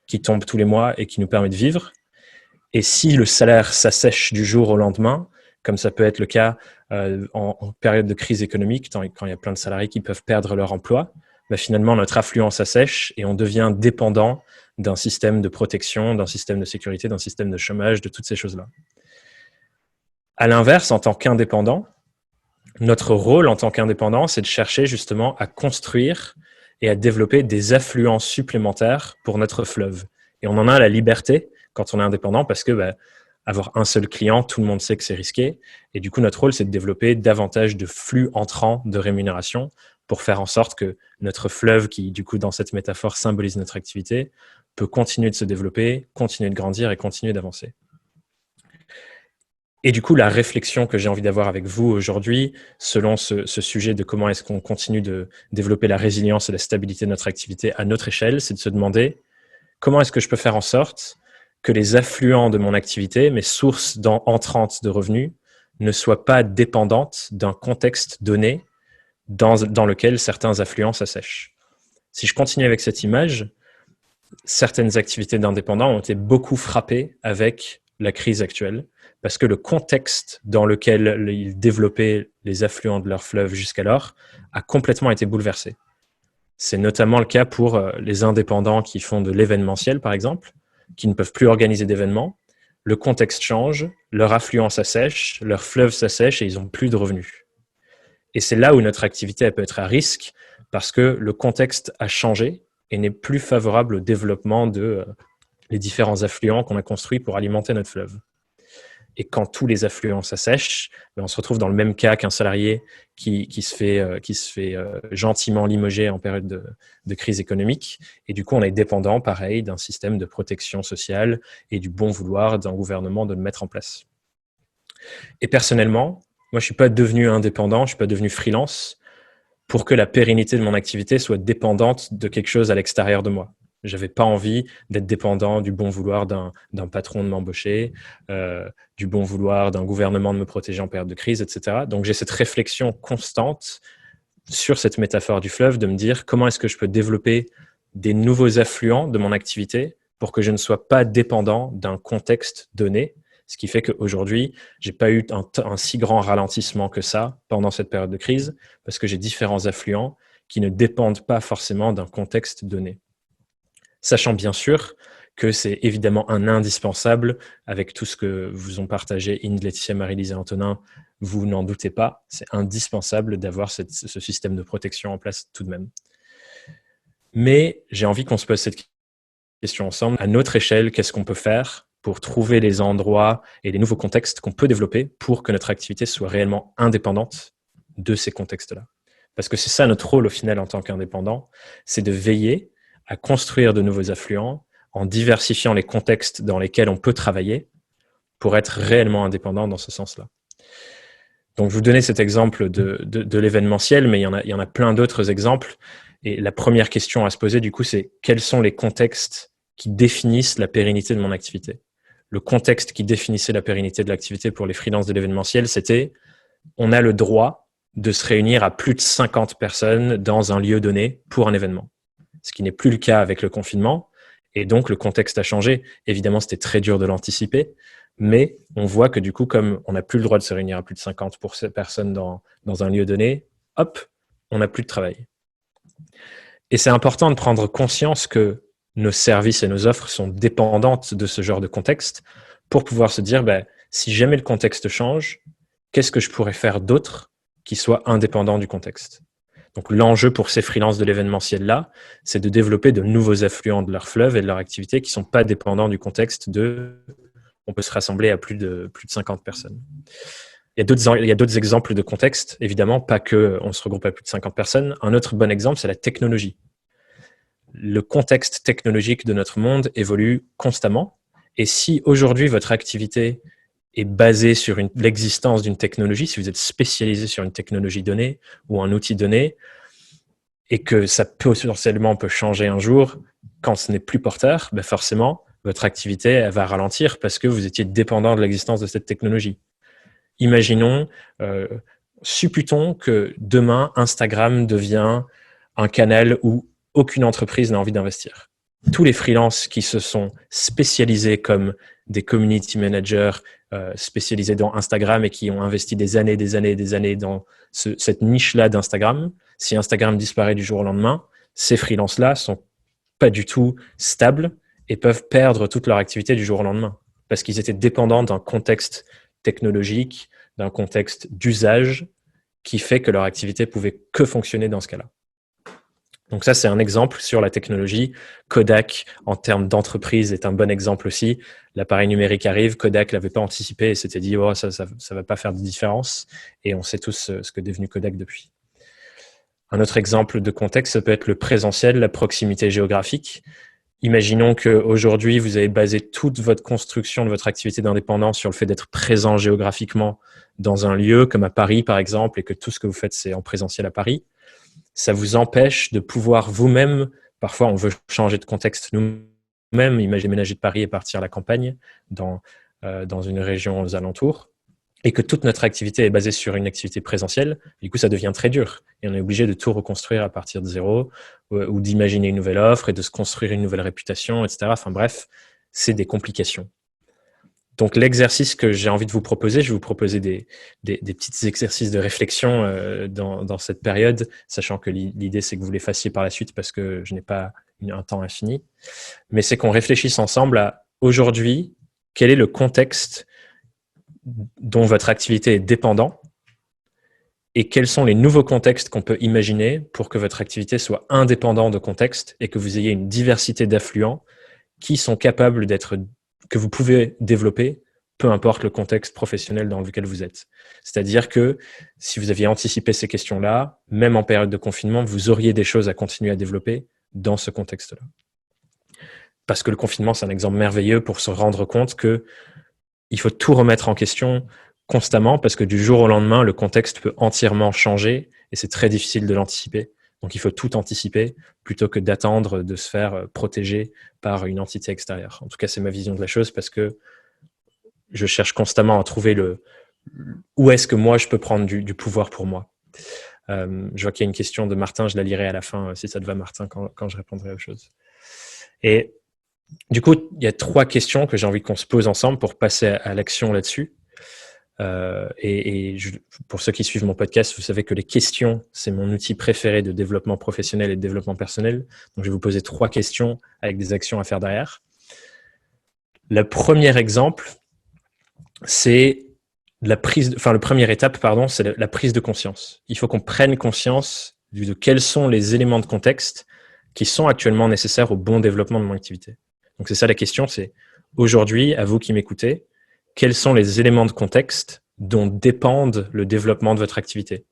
qui tombe tous les mois et qui nous permet de vivre. Et si le salaire s'assèche du jour au lendemain, comme ça peut être le cas en période de crise économique, quand il y a plein de salariés qui peuvent perdre leur emploi, finalement, notre affluent s'assèche et on devient dépendant d'un système de protection, d'un système de sécurité, d'un système de chômage, de toutes ces choses-là. À l'inverse, en tant qu'indépendant, notre rôle en tant qu'indépendant, c'est de chercher justement à construire et à développer des affluents supplémentaires pour notre fleuve. Et on en a la liberté quand on est indépendant parce que avoir un seul client, tout le monde sait que c'est risqué. Et du coup, notre rôle, c'est de développer davantage de flux entrants de rémunération pour faire en sorte que notre fleuve, qui du coup, dans cette métaphore, symbolise notre activité, peut continuer de se développer, continuer de grandir et continuer d'avancer. Et du coup, la réflexion que j'ai envie d'avoir avec vous aujourd'hui, selon ce sujet de comment est-ce qu'on continue de développer la résilience et la stabilité de notre activité à notre échelle, c'est de se demander comment est-ce que je peux faire en sorte que les affluents de mon activité, mes sources entrantes de revenus, ne soient pas dépendantes d'un contexte donné dans lequel certains affluents s'assèchent. Si je continue avec cette image, certaines activités d'indépendants ont été beaucoup frappées avec la crise actuelle, parce que le contexte dans lequel ils développaient les affluents de leur fleuve jusqu'alors a complètement été bouleversé. C'est notamment le cas pour les indépendants qui font de l'événementiel, par exemple, qui ne peuvent plus organiser d'événements. Le contexte change, leur affluent s'assèche, leur fleuve s'assèche et ils n'ont plus de revenus. Et c'est là où notre activité elle peut être à risque, parce que le contexte a changé et n'est plus favorable au développement de les différents affluents qu'on a construits pour alimenter notre fleuve. Et quand tous les affluents s'assèchent, on se retrouve dans le même cas qu'un salarié qui se fait gentiment limoger en période de crise économique. Et du coup, on est dépendant, pareil, d'un système de protection sociale et du bon vouloir d'un gouvernement de le mettre en place. Et personnellement, moi, je ne suis pas devenu indépendant, je ne suis pas devenu freelance pour que la pérennité de mon activité soit dépendante de quelque chose à l'extérieur de moi. Je n'avais pas envie d'être dépendant du bon vouloir d'un patron de m'embaucher, du bon vouloir d'un gouvernement de me protéger en période de crise, etc. Donc, j'ai cette réflexion constante sur cette métaphore du fleuve de me dire comment est-ce que je peux développer des nouveaux affluents de mon activité pour que je ne sois pas dépendant d'un contexte donné. Ce qui fait qu'aujourd'hui, je n'ai pas eu un si grand ralentissement que ça pendant cette période de crise parce que j'ai différents affluents qui ne dépendent pas forcément d'un contexte donné. Sachant bien sûr que c'est évidemment un indispensable avec tout ce que vous ont partagé Inde, Laetitia, Marie-Lise et Antonin, vous n'en doutez pas, c'est indispensable d'avoir ce système de protection en place tout de même. Mais j'ai envie qu'on se pose cette question ensemble. À notre échelle, qu'est-ce qu'on peut faire pour trouver les endroits et les nouveaux contextes qu'on peut développer pour que notre activité soit réellement indépendante de ces contextes-là? Parce que c'est ça notre rôle au final en tant qu'indépendant, c'est de veiller à construire de nouveaux affluents en diversifiant les contextes dans lesquels on peut travailler pour être réellement indépendant dans ce sens-là. Donc, je vous donnais cet exemple de l'événementiel, mais il y en a plein d'autres exemples. Et la première question à se poser, du coup, c'est quels sont les contextes qui définissent la pérennité de mon activité? Le contexte qui définissait la pérennité de l'activité pour les freelances de l'événementiel, c'était on a le droit de se réunir à plus de 50 personnes dans un lieu donné pour un événement. Ce qui n'est plus le cas avec le confinement. Et donc, le contexte a changé. Évidemment, c'était très dur de l'anticiper. Mais on voit que du coup, comme on n'a plus le droit de se réunir à plus de 50 personnes dans un lieu donné, hop, on n'a plus de travail. Et c'est important de prendre conscience que nos services et nos offres sont dépendantes de ce genre de contexte pour pouvoir se dire, si jamais le contexte change, qu'est-ce que je pourrais faire d'autre qui soit indépendant du contexte? Donc, l'enjeu pour ces freelances de l'événementiel-là, c'est de développer de nouveaux affluents de leur fleuve et de leur activité qui ne sont pas dépendants du contexte on peut se rassembler à plus de 50 personnes. Il y a d'autres exemples de contextes, évidemment, pas qu'on se regroupe à plus de 50 personnes. Un autre bon exemple, c'est la technologie. le contexte technologique de notre monde évolue constamment. Et si aujourd'hui, votre activité est basée sur l'existence d'une technologie, si vous êtes spécialisé sur une technologie donnée ou un outil donné, et que ça potentiellement peut changer un jour, quand ce n'est plus porteur, ben forcément, votre activité elle va ralentir parce que vous étiez dépendant de l'existence de cette technologie. Imaginons, supputons que demain, Instagram devient un canal où aucune entreprise n'a envie d'investir. Tous les freelances qui se sont spécialisés comme des community managers spécialisés dans Instagram et qui ont investi des années dans cette niche-là d'Instagram, si Instagram disparaît du jour au lendemain, ces freelances-là sont pas du tout stables et peuvent perdre toute leur activité du jour au lendemain parce qu'ils étaient dépendants d'un contexte technologique, d'un contexte d'usage qui fait que leur activité pouvait que fonctionner dans ce cas-là. Donc ça, c'est un exemple sur la technologie. Kodak, en termes d'entreprise, est un bon exemple aussi. L'appareil numérique arrive, Kodak l'avait pas anticipé et s'était dit oh, ça va pas faire de différence. Et on sait tous ce que est devenu Kodak depuis. Un autre exemple de contexte, ça peut être le présentiel, la proximité géographique. Imaginons qu'aujourd'hui, vous avez basé toute votre construction de votre activité d'indépendant sur le fait d'être présent géographiquement dans un lieu, comme à Paris par exemple, et que tout ce que vous faites, c'est en présentiel à Paris. Ça vous empêche de pouvoir vous-même, parfois on veut changer de contexte nous-mêmes, imaginer ménager de Paris et partir à la campagne dans une région aux alentours, et que toute notre activité est basée sur une activité présentielle, du coup ça devient très dur. Et on est obligé de tout reconstruire à partir de zéro, ou d'imaginer une nouvelle offre et de se construire une nouvelle réputation, etc. Enfin bref, c'est des complications. Donc l'exercice que j'ai envie de vous proposer, je vais vous proposer des petits exercices de réflexion dans cette période, sachant que l'idée c'est que vous les fassiez par la suite parce que je n'ai pas un temps infini. Mais c'est qu'on réfléchisse ensemble à aujourd'hui, quel est le contexte dont votre activité est dépendant et quels sont les nouveaux contextes qu'on peut imaginer pour que votre activité soit indépendante de contexte et que vous ayez une diversité d'affluents qui sont capables que vous pouvez développer, peu importe le contexte professionnel dans lequel vous êtes. C'est-à-dire que si vous aviez anticipé ces questions-là, même en période de confinement, vous auriez des choses à continuer à développer dans ce contexte-là. Parce que le confinement, c'est un exemple merveilleux pour se rendre compte que il faut tout remettre en question constamment parce que du jour au lendemain, le contexte peut entièrement changer et c'est très difficile de l'anticiper. Donc, il faut tout anticiper plutôt que d'attendre de se faire protéger par une entité extérieure. En tout cas, c'est ma vision de la chose parce que je cherche constamment à trouver où est-ce que moi, je peux prendre du pouvoir pour moi. Je vois qu'il y a une question de Martin, je la lirai à la fin, si ça te va, Martin, quand je répondrai aux choses. Et du coup, il y a 3 questions que j'ai envie qu'on se pose ensemble pour passer à l'action là-dessus. Pour ceux qui suivent mon podcast, vous savez que les questions, c'est mon outil préféré de développement professionnel et de développement personnel. Donc, je vais vous poser 3 questions avec des actions à faire derrière. Le premier exemple, c'est la première étape, c'est la prise de conscience. Il faut qu'on prenne conscience de quels sont les éléments de contexte qui sont actuellement nécessaires au bon développement de mon activité. Donc, c'est ça la question, c'est aujourd'hui, à vous qui m'écoutez, quels sont les éléments de contexte dont dépendent le développement de votre activité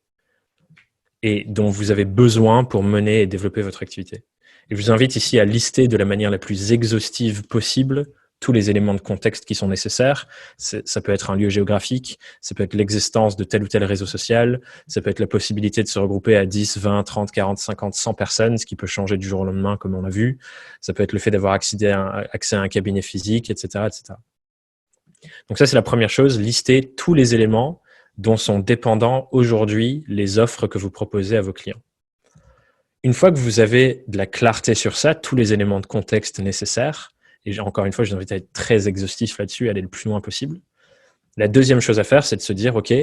et dont vous avez besoin pour mener et développer votre activité. Et je vous invite ici à lister de la manière la plus exhaustive possible tous les éléments de contexte qui sont nécessaires. Ça peut être un lieu géographique, ça peut être l'existence de tel ou tel réseau social, ça peut être la possibilité de se regrouper à 10, 20, 30, 40, 50, 100 personnes, ce qui peut changer du jour au lendemain, comme on a vu. Ça peut être le fait d'avoir accès à un cabinet physique, etc., etc. Donc ça, c'est la première chose, lister tous les éléments dont sont dépendants aujourd'hui les offres que vous proposez à vos clients. Une fois que vous avez de la clarté sur ça, tous les éléments de contexte nécessaires, et encore une fois, je vous invite à être très exhaustif là-dessus, aller le plus loin possible. La deuxième chose à faire, c'est de se dire, OK,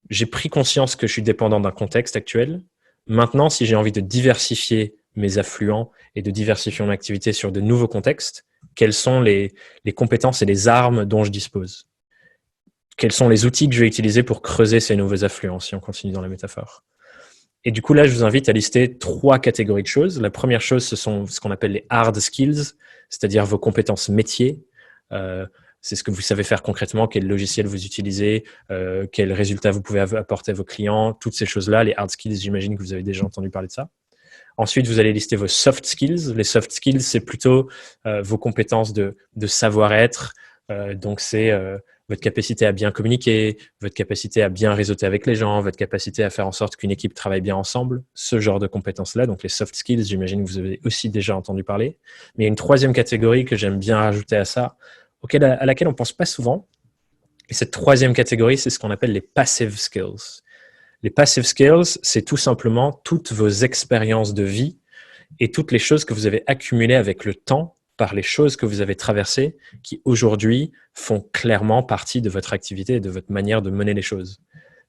j'ai pris conscience que je suis dépendant d'un contexte actuel. Maintenant, si j'ai envie de diversifier mes affluents et de diversifier mon activité sur de nouveaux contextes, quelles sont les compétences et les armes dont je dispose? Quels sont les outils que je vais utiliser pour creuser ces nouveaux affluents, si on continue dans la métaphore? Et du coup, là, je vous invite à lister 3 catégories de choses. La première chose, ce sont ce qu'on appelle les hard skills, c'est-à-dire vos compétences métiers. C'est ce que vous savez faire concrètement, quel logiciel vous utilisez, quels résultats vous pouvez apporter à vos clients, toutes ces choses-là. Les hard skills, j'imagine que vous avez déjà entendu parler de ça. Ensuite, vous allez lister vos soft skills. Les soft skills, c'est plutôt vos compétences de savoir-être. Donc, c'est votre capacité à bien communiquer, votre capacité à bien réseauter avec les gens, votre capacité à faire en sorte qu'une équipe travaille bien ensemble, ce genre de compétences-là. Donc, les soft skills, j'imagine que vous avez aussi déjà entendu parler. Mais il y a une troisième catégorie que j'aime bien rajouter à ça, à laquelle on ne pense pas souvent. Et cette troisième catégorie, c'est ce qu'on appelle les passive skills. Les passive skills, c'est tout simplement toutes vos expériences de vie et toutes les choses que vous avez accumulées avec le temps par les choses que vous avez traversées qui aujourd'hui font clairement partie de votre activité et de votre manière de mener les choses.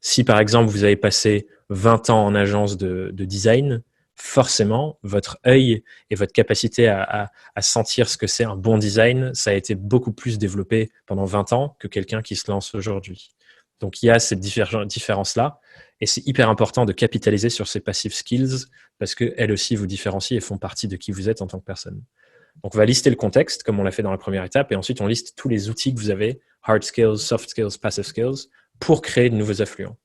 Si par exemple vous avez passé 20 ans en agence de design, forcément votre œil et votre capacité à sentir ce que c'est un bon design, ça a été beaucoup plus développé pendant 20 ans que quelqu'un qui se lance aujourd'hui. Donc il y a cette différence-là et c'est hyper important de capitaliser sur ces passive skills parce qu'elles aussi vous différencient et font partie de qui vous êtes en tant que personne. Donc, on va lister le contexte, comme on l'a fait dans la première étape, et ensuite, on liste tous les outils que vous avez, hard skills, soft skills, passive skills, pour créer de nouveaux affluents.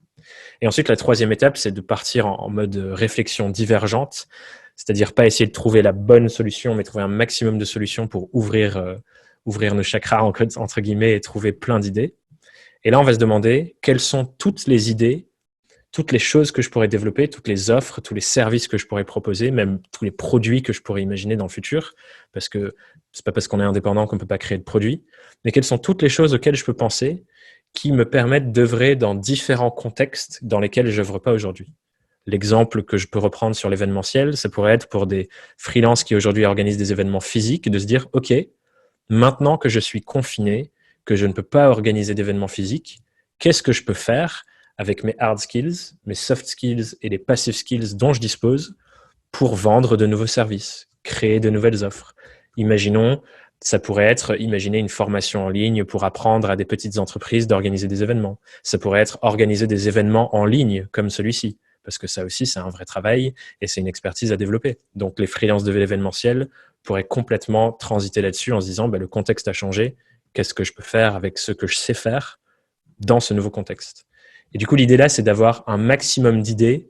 Et ensuite, la troisième étape, c'est de partir en mode réflexion divergente, c'est-à-dire pas essayer de trouver la bonne solution, mais trouver un maximum de solutions pour ouvrir nos chakras, entre guillemets, et trouver plein d'idées. Et là, on va se demander quelles sont toutes les idées, toutes les choses que je pourrais développer, toutes les offres, tous les services que je pourrais proposer, même tous les produits que je pourrais imaginer dans le futur, parce que c'est pas parce qu'on est indépendant qu'on peut pas créer de produits, mais quelles sont toutes les choses auxquelles je peux penser qui me permettent d'œuvrer dans différents contextes dans lesquels je n'œuvre pas aujourd'hui. L'exemple que je peux reprendre sur l'événementiel, ça pourrait être pour des freelances qui aujourd'hui organisent des événements physiques, de se dire, OK, maintenant que je suis confiné, que je ne peux pas organiser d'événements physiques, qu'est-ce que je peux faire avec mes hard skills, mes soft skills et les passive skills dont je dispose pour vendre de nouveaux services, créer de nouvelles offres. Imaginons, ça pourrait être imaginer une formation en ligne pour apprendre à des petites entreprises d'organiser des événements. Ça pourrait être organiser des événements en ligne comme celui-ci, parce que ça aussi, c'est un vrai travail et c'est une expertise à développer. Donc, les freelances de l'événementiel pourraient complètement transiter là-dessus en se disant, le contexte a changé, qu'est-ce que je peux faire avec ce que je sais faire dans ce nouveau contexte? Et du coup, l'idée là, c'est d'avoir un maximum d'idées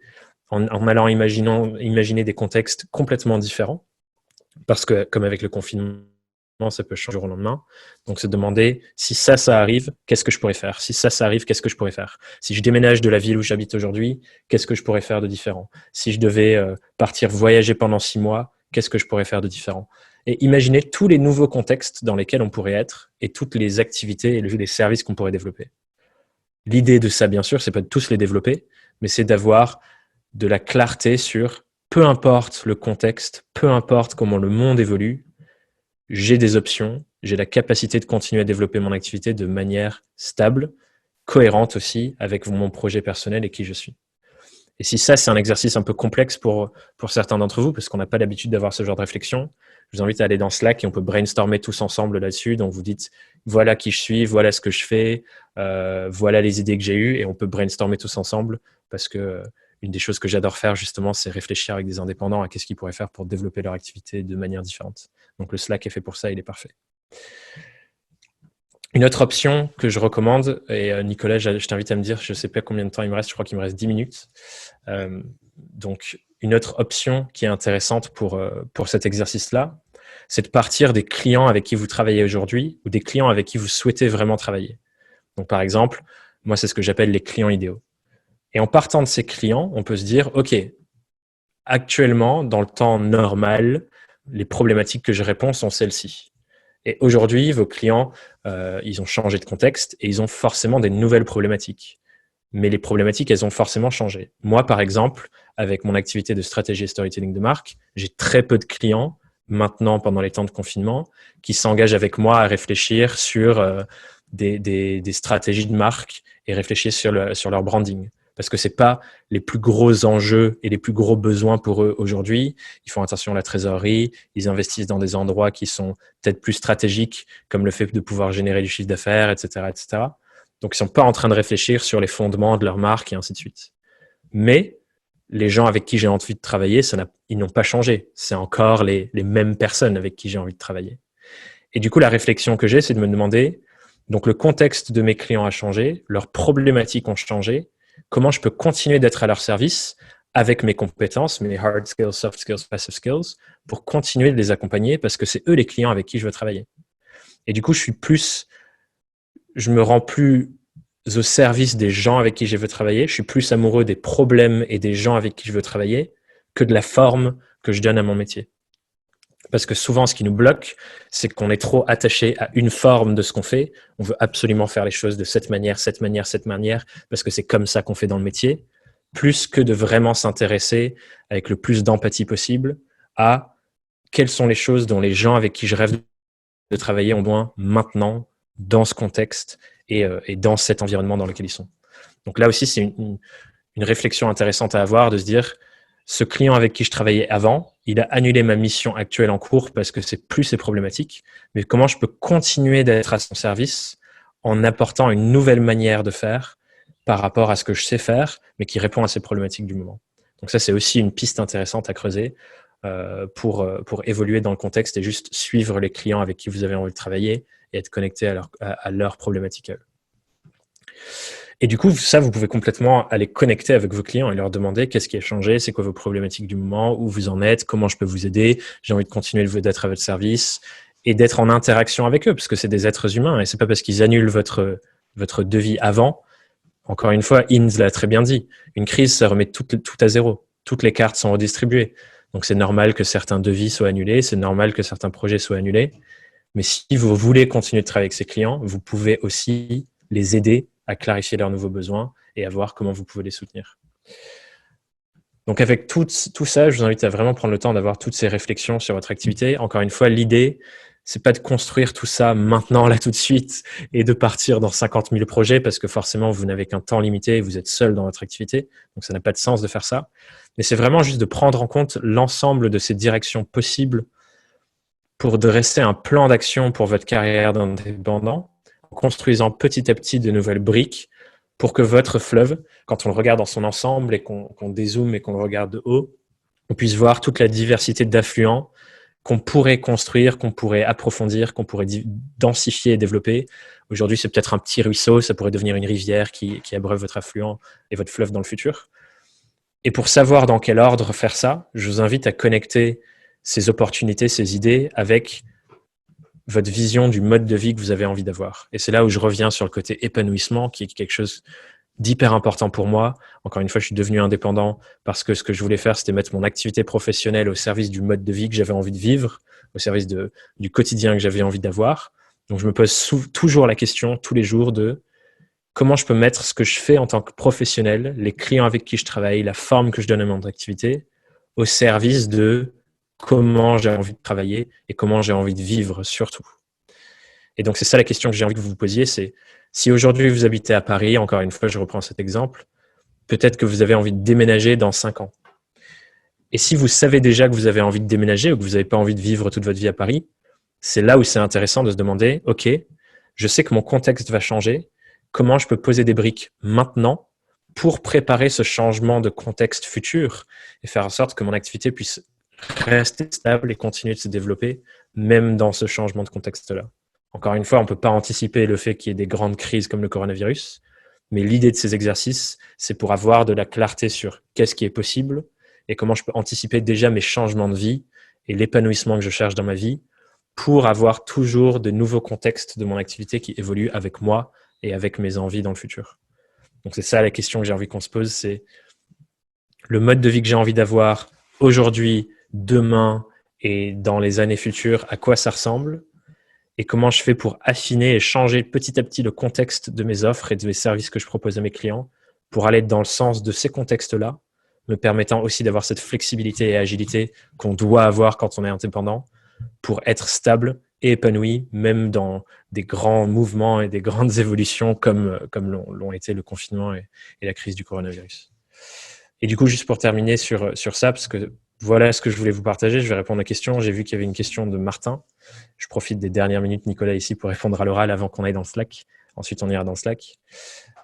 en allant imaginer des contextes complètement différents. Parce que, comme avec le confinement, ça peut changer du jour au lendemain. Donc, se demander si ça arrive, qu'est-ce que je pourrais faire? Si ça arrive, qu'est-ce que je pourrais faire? Si je déménage de la ville où j'habite aujourd'hui, qu'est-ce que je pourrais faire de différent? Si je devais partir voyager pendant 6 mois, qu'est-ce que je pourrais faire de différent? Et imaginer tous les nouveaux contextes dans lesquels on pourrait être et toutes les activités et les services qu'on pourrait développer. L'idée de ça, bien sûr, c'est pas de tous les développer, mais c'est d'avoir de la clarté sur peu importe le contexte, peu importe comment le monde évolue, j'ai des options, j'ai la capacité de continuer à développer mon activité de manière stable, cohérente aussi avec mon projet personnel et qui je suis. Et si ça, c'est un exercice un peu complexe pour certains d'entre vous, parce qu'on n'a pas l'habitude d'avoir ce genre de réflexion, je vous invite à aller dans Slack et on peut brainstormer tous ensemble là-dessus. Donc, vous dites, voilà qui je suis, voilà ce que je fais, voilà les idées que j'ai eues et on peut brainstormer tous ensemble parce que une des choses que j'adore faire, justement, c'est réfléchir avec des indépendants à qu'est-ce qu'ils pourraient faire pour développer leur activité de manière différente. Donc, le Slack est fait pour ça, il est parfait. Une autre option que je recommande, et Nicolas, je t'invite à me dire, je ne sais pas combien de temps il me reste, je crois qu'il me reste 10 minutes. Donc, une autre option qui est intéressante pour cet exercice-là, c'est de partir des clients avec qui vous travaillez aujourd'hui ou des clients avec qui vous souhaitez vraiment travailler. Donc, par exemple, moi, c'est ce que j'appelle les clients idéaux. Et en partant de ces clients, on peut se dire, OK, actuellement, dans le temps normal, les problématiques que je réponds sont celles-ci. Et aujourd'hui, vos clients, ils ont changé de contexte et ils ont forcément des nouvelles problématiques. Mais les problématiques, elles ont forcément changé. Moi, par exemple, avec mon activité de stratégie et storytelling de marque, j'ai très peu de clients maintenant, pendant les temps de confinement, qui s'engagent avec moi à réfléchir sur des stratégies de marque et réfléchir sur leur branding. Parce que c'est pas les plus gros enjeux et les plus gros besoins pour eux aujourd'hui. Ils font attention à la trésorerie, ils investissent dans des endroits qui sont peut-être plus stratégiques, comme le fait de pouvoir générer du chiffre d'affaires, etc., etc. Donc, ils sont pas en train de réfléchir sur les fondements de leur marque et ainsi de suite. Mais les gens avec qui j'ai envie de travailler, ils n'ont pas changé. C'est encore les mêmes personnes avec qui j'ai envie de travailler. Et du coup, la réflexion que j'ai, c'est de me demander, donc le contexte de mes clients a changé, leurs problématiques ont changé, comment je peux continuer d'être à leur service avec mes compétences, mes hard skills, soft skills, passive skills, pour continuer de les accompagner parce que c'est eux les clients avec qui je veux travailler. Et du coup, je me rends plus au service des gens avec qui je veux travailler, je suis plus amoureux des problèmes et des gens avec qui je veux travailler que de la forme que je donne à mon métier. Parce que souvent, ce qui nous bloque, c'est qu'on est trop attaché à une forme de ce qu'on fait. On veut absolument faire les choses de cette manière, parce que c'est comme ça qu'on fait dans le métier, plus que de vraiment s'intéresser avec le plus d'empathie possible à quelles sont les choses dont les gens avec qui je rêve de travailler ont besoin maintenant, dans ce contexte et dans cet environnement dans lequel ils sont. Donc là aussi, c'est une réflexion intéressante à avoir, de se dire, ce client avec qui je travaillais avant, il a annulé ma mission actuelle en cours parce que c'est plus ses problématiques, mais comment je peux continuer d'être à son service en apportant une nouvelle manière de faire par rapport à ce que je sais faire, mais qui répond à ces problématiques du moment. Donc ça, c'est aussi une piste intéressante à creuser pour évoluer dans le contexte et juste suivre les clients avec qui vous avez envie de travailler et être connecté à leurs problématiques. Et du coup, ça, vous pouvez complètement aller connecter avec vos clients et leur demander qu'est-ce qui a changé, c'est quoi vos problématiques du moment, où vous en êtes, comment je peux vous aider, j'ai envie de continuer d'être à votre service et d'être en interaction avec eux parce que c'est des êtres humains et c'est pas parce qu'ils annulent votre devis avant. Encore une fois, Inz l'a très bien dit, une crise, ça remet tout à zéro. Toutes les cartes sont redistribuées. Donc, c'est normal que certains devis soient annulés, c'est normal que certains projets soient annulés. Mais si vous voulez continuer de travailler avec ces clients, vous pouvez aussi les aider à clarifier leurs nouveaux besoins et à voir comment vous pouvez les soutenir. Donc, avec tout ça, je vous invite à vraiment prendre le temps d'avoir toutes ces réflexions sur votre activité. Encore une fois, l'idée, c'est pas de construire tout ça maintenant, là, tout de suite, et de partir dans 50 000 projets parce que forcément, vous n'avez qu'un temps limité et vous êtes seul dans votre activité. Donc, ça n'a pas de sens de faire ça. Mais c'est vraiment juste de prendre en compte l'ensemble de ces directions possibles pour dresser un plan d'action pour votre carrière d'indépendant, en construisant petit à petit de nouvelles briques pour que votre fleuve, quand on le regarde dans son ensemble et qu'on dézoome et qu'on le regarde de haut, on puisse voir toute la diversité d'affluents qu'on pourrait construire, qu'on pourrait approfondir, qu'on pourrait densifier et développer. Aujourd'hui, c'est peut-être un petit ruisseau, ça pourrait devenir une rivière qui abreuve votre affluent et votre fleuve dans le futur. Et pour savoir dans quel ordre faire ça, je vous invite à connecter ces opportunités, ces idées avec votre vision du mode de vie que vous avez envie d'avoir. Et c'est là où je reviens sur le côté épanouissement, qui est quelque chose d'hyper important pour moi. Encore une fois, je suis devenu indépendant parce que ce que je voulais faire, c'était mettre mon activité professionnelle au service du mode de vie que j'avais envie de vivre, au service du quotidien que j'avais envie d'avoir. Donc, je me pose toujours la question, tous les jours, de comment je peux mettre ce que je fais en tant que professionnel, les clients avec qui je travaille, la forme que je donne à mon activité, au service de comment j'ai envie de travailler et comment j'ai envie de vivre surtout. Et donc, c'est ça la question que j'ai envie que vous vous posiez, c'est si aujourd'hui vous habitez à Paris, encore une fois, je reprends cet exemple, peut-être que vous avez envie de déménager dans 5 ans. Et si vous savez déjà que vous avez envie de déménager ou que vous n'avez pas envie de vivre toute votre vie à Paris, c'est là où c'est intéressant de se demander, OK, je sais que mon contexte va changer, comment je peux poser des briques maintenant pour préparer ce changement de contexte futur et faire en sorte que mon activité puisse rester stable et continuer de se développer, même dans ce changement de contexte-là. Encore une fois, on ne peut pas anticiper le fait qu'il y ait des grandes crises comme le coronavirus, mais l'idée de ces exercices, c'est pour avoir de la clarté sur qu'est-ce qui est possible et comment je peux anticiper déjà mes changements de vie et l'épanouissement que je cherche dans ma vie pour avoir toujours de nouveaux contextes de mon activité qui évoluent avec moi et avec mes envies dans le futur. Donc c'est ça la question que j'ai envie qu'on se pose, c'est le mode de vie que j'ai envie d'avoir aujourd'hui, demain et dans les années futures, à quoi ça ressemble et comment je fais pour affiner et changer petit à petit le contexte de mes offres et de mes services que je propose à mes clients pour aller dans le sens de ces contextes-là, me permettant aussi d'avoir cette flexibilité et agilité qu'on doit avoir quand on est indépendant pour être stable et épanoui, même dans des grands mouvements et des grandes évolutions comme l'ont été le confinement et la crise du coronavirus. Et du coup, juste pour terminer sur ça, parce que voilà ce que je voulais vous partager, je vais répondre aux questions. J'ai vu qu'il y avait une question de Martin. Je profite des dernières minutes, Nicolas, ici, pour répondre à l'oral avant qu'on aille dans le Slack. Ensuite, on ira dans le Slack.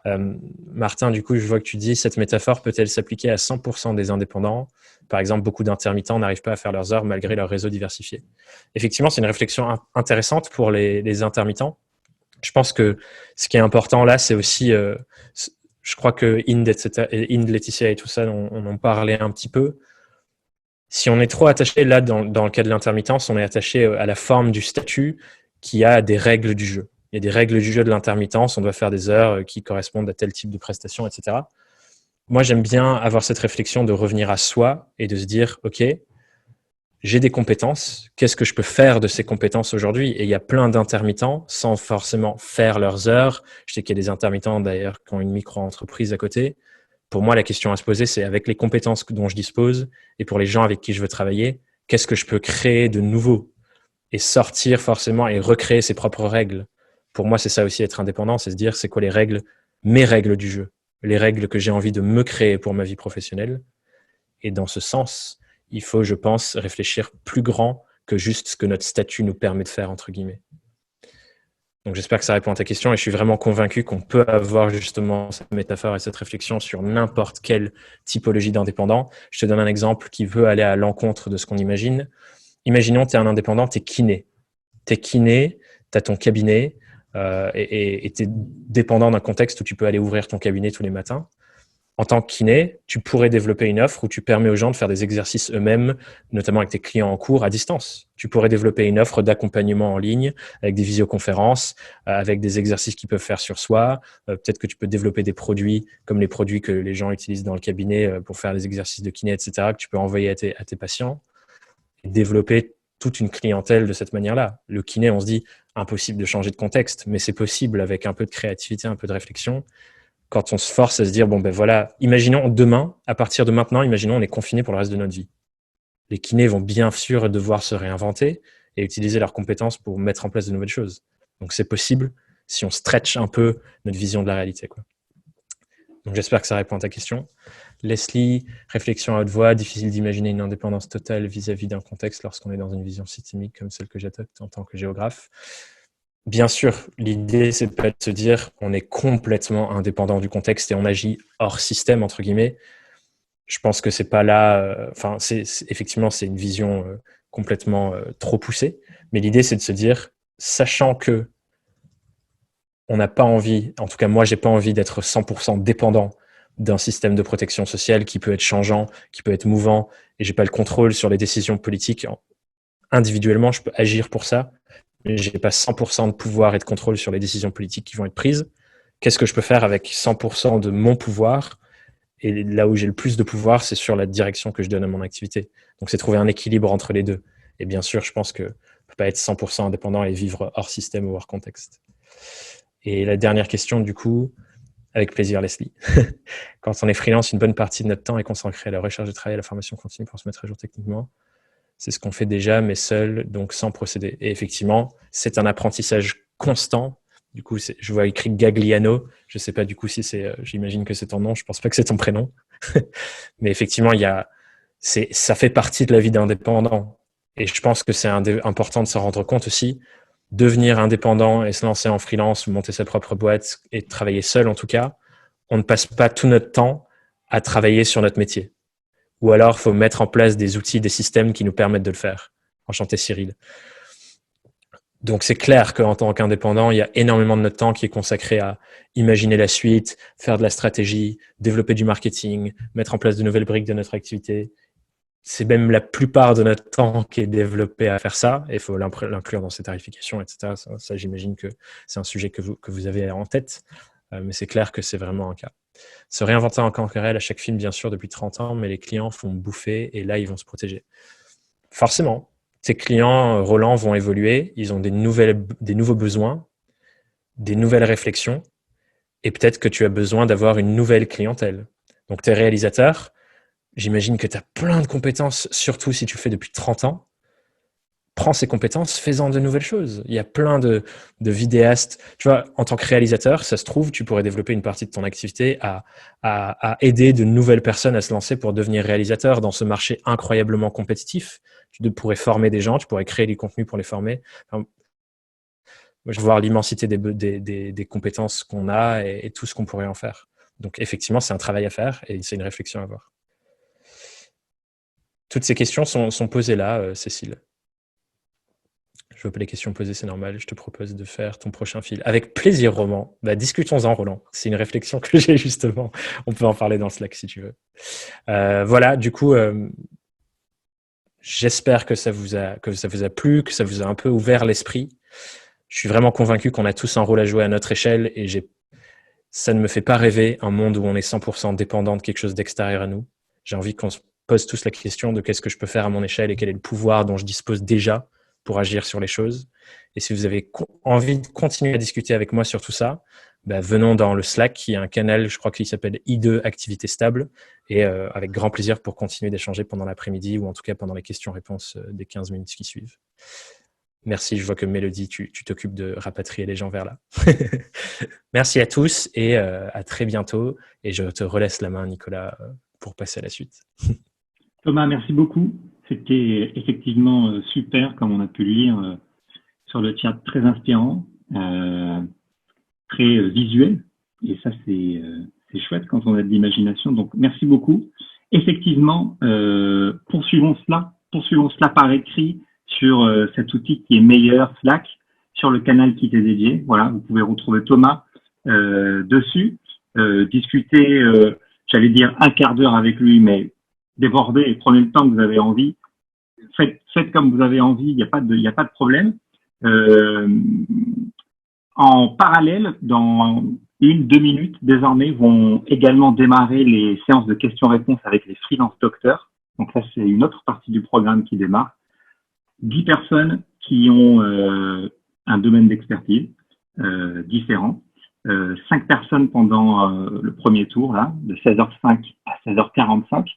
Martin, du coup, je vois que tu dis, cette métaphore peut-elle s'appliquer à 100% des indépendants? Par exemple, beaucoup d'intermittents n'arrivent pas à faire leurs heures malgré leur réseau diversifié. Effectivement, c'est une réflexion intéressante pour les intermittents. Je pense que ce qui est important là, c'est aussi Je crois que Inde, Laetitia et tout ça, on en parlait un petit peu. Si on est trop attaché, là, dans le cas de l'intermittence, on est attaché à la forme du statut qui a des règles du jeu. Il y a des règles du jeu de l'intermittence, on doit faire des heures qui correspondent à tel type de prestation, etc. Moi, j'aime bien avoir cette réflexion de revenir à soi et de se dire, OK, j'ai des compétences, qu'est-ce que je peux faire de ces compétences aujourd'hui? Et il y a plein d'intermittents sans forcément faire leurs heures. Je sais qu'il y a des intermittents d'ailleurs qui ont une micro-entreprise à côté. Pour moi, la question à se poser, c'est avec les compétences dont je dispose et pour les gens avec qui je veux travailler, qu'est-ce que je peux créer de nouveau? Et sortir forcément et recréer ses propres règles. Pour moi, c'est ça aussi être indépendant, c'est se dire c'est quoi les règles, mes règles du jeu, les règles que j'ai envie de me créer pour ma vie professionnelle. Et dans ce sens, il faut, je pense, réfléchir plus grand que juste ce que notre statut nous permet de faire, entre guillemets. Donc j'espère que ça répond à ta question et je suis vraiment convaincu qu'on peut avoir justement cette métaphore et cette réflexion sur n'importe quelle typologie d'indépendant. Je te donne un exemple qui veut aller à l'encontre de ce qu'on imagine. Imaginons tu es un indépendant, tu es kiné. Tu es kiné, tu as ton cabinet et tu es dépendant d'un contexte où tu peux aller ouvrir ton cabinet tous les matins. En tant que kiné, tu pourrais développer une offre où tu permets aux gens de faire des exercices eux-mêmes, notamment avec tes clients en cours, à distance. Tu pourrais développer une offre d'accompagnement en ligne, avec des visioconférences, avec des exercices qu'ils peuvent faire sur soi. Peut-être que tu peux développer des produits, comme les produits que les gens utilisent dans le cabinet pour faire des exercices de kiné, etc., que tu peux envoyer à tes patients. Et développer toute une clientèle de cette manière-là. Le kiné, on se dit, impossible de changer de contexte, mais c'est possible avec un peu de créativité, un peu de réflexion. Quand on se force à se dire, bon ben voilà, imaginons demain, à partir de maintenant, imaginons on est confiné pour le reste de notre vie. Les kinés vont bien sûr devoir se réinventer et utiliser leurs compétences pour mettre en place de nouvelles choses. Donc c'est possible si on stretch un peu notre vision de la réalité, quoi. Donc j'espère que ça répond à ta question. Leslie, réflexion à haute voix, difficile d'imaginer une indépendance totale vis-à-vis d'un contexte lorsqu'on est dans une vision systémique comme celle que j'adopte en tant que géographe. Bien sûr, l'idée, c'est pas de se dire on est complètement indépendant du contexte et on agit hors système, entre guillemets. Je pense que c'est pas là. Effectivement, c'est une vision complètement trop poussée. Mais l'idée, c'est de se dire, sachant que on n'a pas envie, en tout cas, moi, j'ai pas envie d'être 100% dépendant d'un système de protection sociale qui peut être changeant, qui peut être mouvant, et j'ai pas le contrôle sur les décisions politiques. Individuellement, je peux agir pour ça, mais j'ai pas 100% de pouvoir et de contrôle sur les décisions politiques qui vont être prises. Qu'est-ce que je peux faire avec 100% de mon pouvoir? Et là où j'ai le plus de pouvoir, c'est sur la direction que je donne à mon activité. Donc, c'est trouver un équilibre entre les deux. Et bien sûr, je pense que ne peut pas être 100% indépendant et vivre hors système ou hors contexte. Et la dernière question, du coup, avec plaisir, Leslie. Quand on est freelance, une bonne partie de notre temps est consacrée à la recherche de travail, à la formation continue pour se mettre à jour techniquement. C'est ce qu'on fait déjà, mais seul, donc sans procéder. Et effectivement, c'est un apprentissage constant. Du coup, je vois écrit Gagliano. Je ne sais pas du coup si c'est, j'imagine que c'est ton nom. Je ne pense pas que c'est ton prénom. Mais effectivement, ça fait partie de la vie d'indépendant. Et je pense que c'est important de s'en rendre compte aussi. Devenir indépendant et se lancer en freelance ou monter sa propre boîte et travailler seul en tout cas, on ne passe pas tout notre temps à travailler sur notre métier. Ou alors, il faut mettre en place des outils, des systèmes qui nous permettent de le faire. Enchanté Cyril. Donc, c'est clair qu'en tant qu'indépendant, il y a énormément de notre temps qui est consacré à imaginer la suite, faire de la stratégie, développer du marketing, mettre en place de nouvelles briques de notre activité. C'est même la plupart de notre temps qui est développé à faire ça, et il faut l'inclure dans ces tarifications, etc. Ça, j'imagine que c'est un sujet que vous avez en tête, mais c'est clair que c'est vraiment un cas. Se réinventer en querelle à chaque film, bien sûr, depuis 30 ans, mais les clients font bouffer et là, ils vont se protéger. Forcément, tes clients, Roland, vont évoluer, ils ont des nouveaux besoins, des nouvelles réflexions, et peut-être que tu as besoin d'avoir une nouvelle clientèle. Donc, tes réalisateurs, j'imagine que tu as plein de compétences, surtout si tu le fais depuis 30 ans. Prends ces compétences, fais-en de nouvelles choses. Il y a plein de vidéastes. Tu vois, en tant que réalisateur, ça se trouve, tu pourrais développer une partie de ton activité à aider de nouvelles personnes à se lancer pour devenir réalisateur dans ce marché incroyablement compétitif. Tu pourrais former des gens, tu pourrais créer du contenu pour les former. Enfin, moi, je veux voir l'immensité des compétences qu'on a et tout ce qu'on pourrait en faire. Donc, effectivement, c'est un travail à faire et c'est une réflexion à avoir. Toutes ces questions sont posées là, Cécile. Je vois pas les questions posées, c'est normal. Je te propose de faire ton prochain fil. Avec plaisir, Roman. Bah, discutons-en, Roland. C'est une réflexion que j'ai justement. On peut en parler dans le Slack si tu veux. Voilà, du coup, j'espère que ça vous a plu, que ça vous a un peu ouvert l'esprit. Je suis vraiment convaincu qu'on a tous un rôle à jouer à notre échelle et ça ne me fait pas rêver un monde où on est 100% dépendant de quelque chose d'extérieur à nous. J'ai envie qu'on se pose tous la question de qu'est-ce que je peux faire à mon échelle et quel est le pouvoir dont je dispose déjà pour agir sur les choses. Et si vous avez envie de continuer à discuter avec moi sur tout ça, bah, venons dans le Slack, qui est un canal, je crois qu'il s'appelle I2 Activité Stable, et avec grand plaisir pour continuer d'échanger pendant l'après-midi ou en tout cas pendant les questions-réponses des 15 minutes qui suivent. Merci, je vois que Mélodie, tu t'occupes de rapatrier les gens vers là. Merci à tous et à très bientôt. Et je te relaisse la main, Nicolas, pour passer à la suite. Thomas, merci beaucoup. C'était effectivement super, comme on a pu le lire sur le chat, très inspirant, très visuel. Et ça, c'est chouette quand on a de l'imagination. Donc, merci beaucoup. Effectivement, poursuivons cela par écrit sur cet outil qui est meilleur, Slack, sur le canal qui t'est dédié. Voilà, vous pouvez retrouver Thomas dessus, discuter, j'allais dire un quart d'heure avec lui, mais déborder et prenez le temps que vous avez envie. Faites comme vous avez envie, il n'y a pas de problème. En parallèle, dans 1-2 minutes, désormais, vont également démarrer les séances de questions-réponses avec les freelance docteurs. Donc ça, c'est une autre partie du programme qui démarre. 10 personnes qui ont un domaine d'expertise différent. 5 personnes pendant le premier tour, là, de 16h05 à 16h45.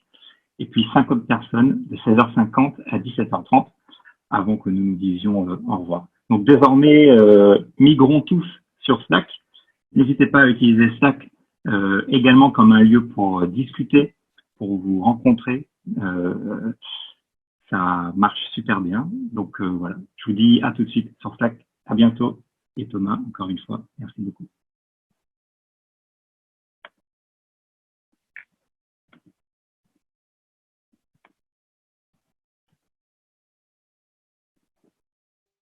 Et puis 5 autres personnes de 16h50 à 17h30 avant que nous nous disions au revoir. Donc désormais, migrons tous sur Slack. N'hésitez pas à utiliser Slack également comme un lieu pour discuter, pour vous rencontrer. Ça marche super bien. Donc voilà, je vous dis à tout de suite sur Slack. À bientôt. Et Thomas, encore une fois, merci beaucoup.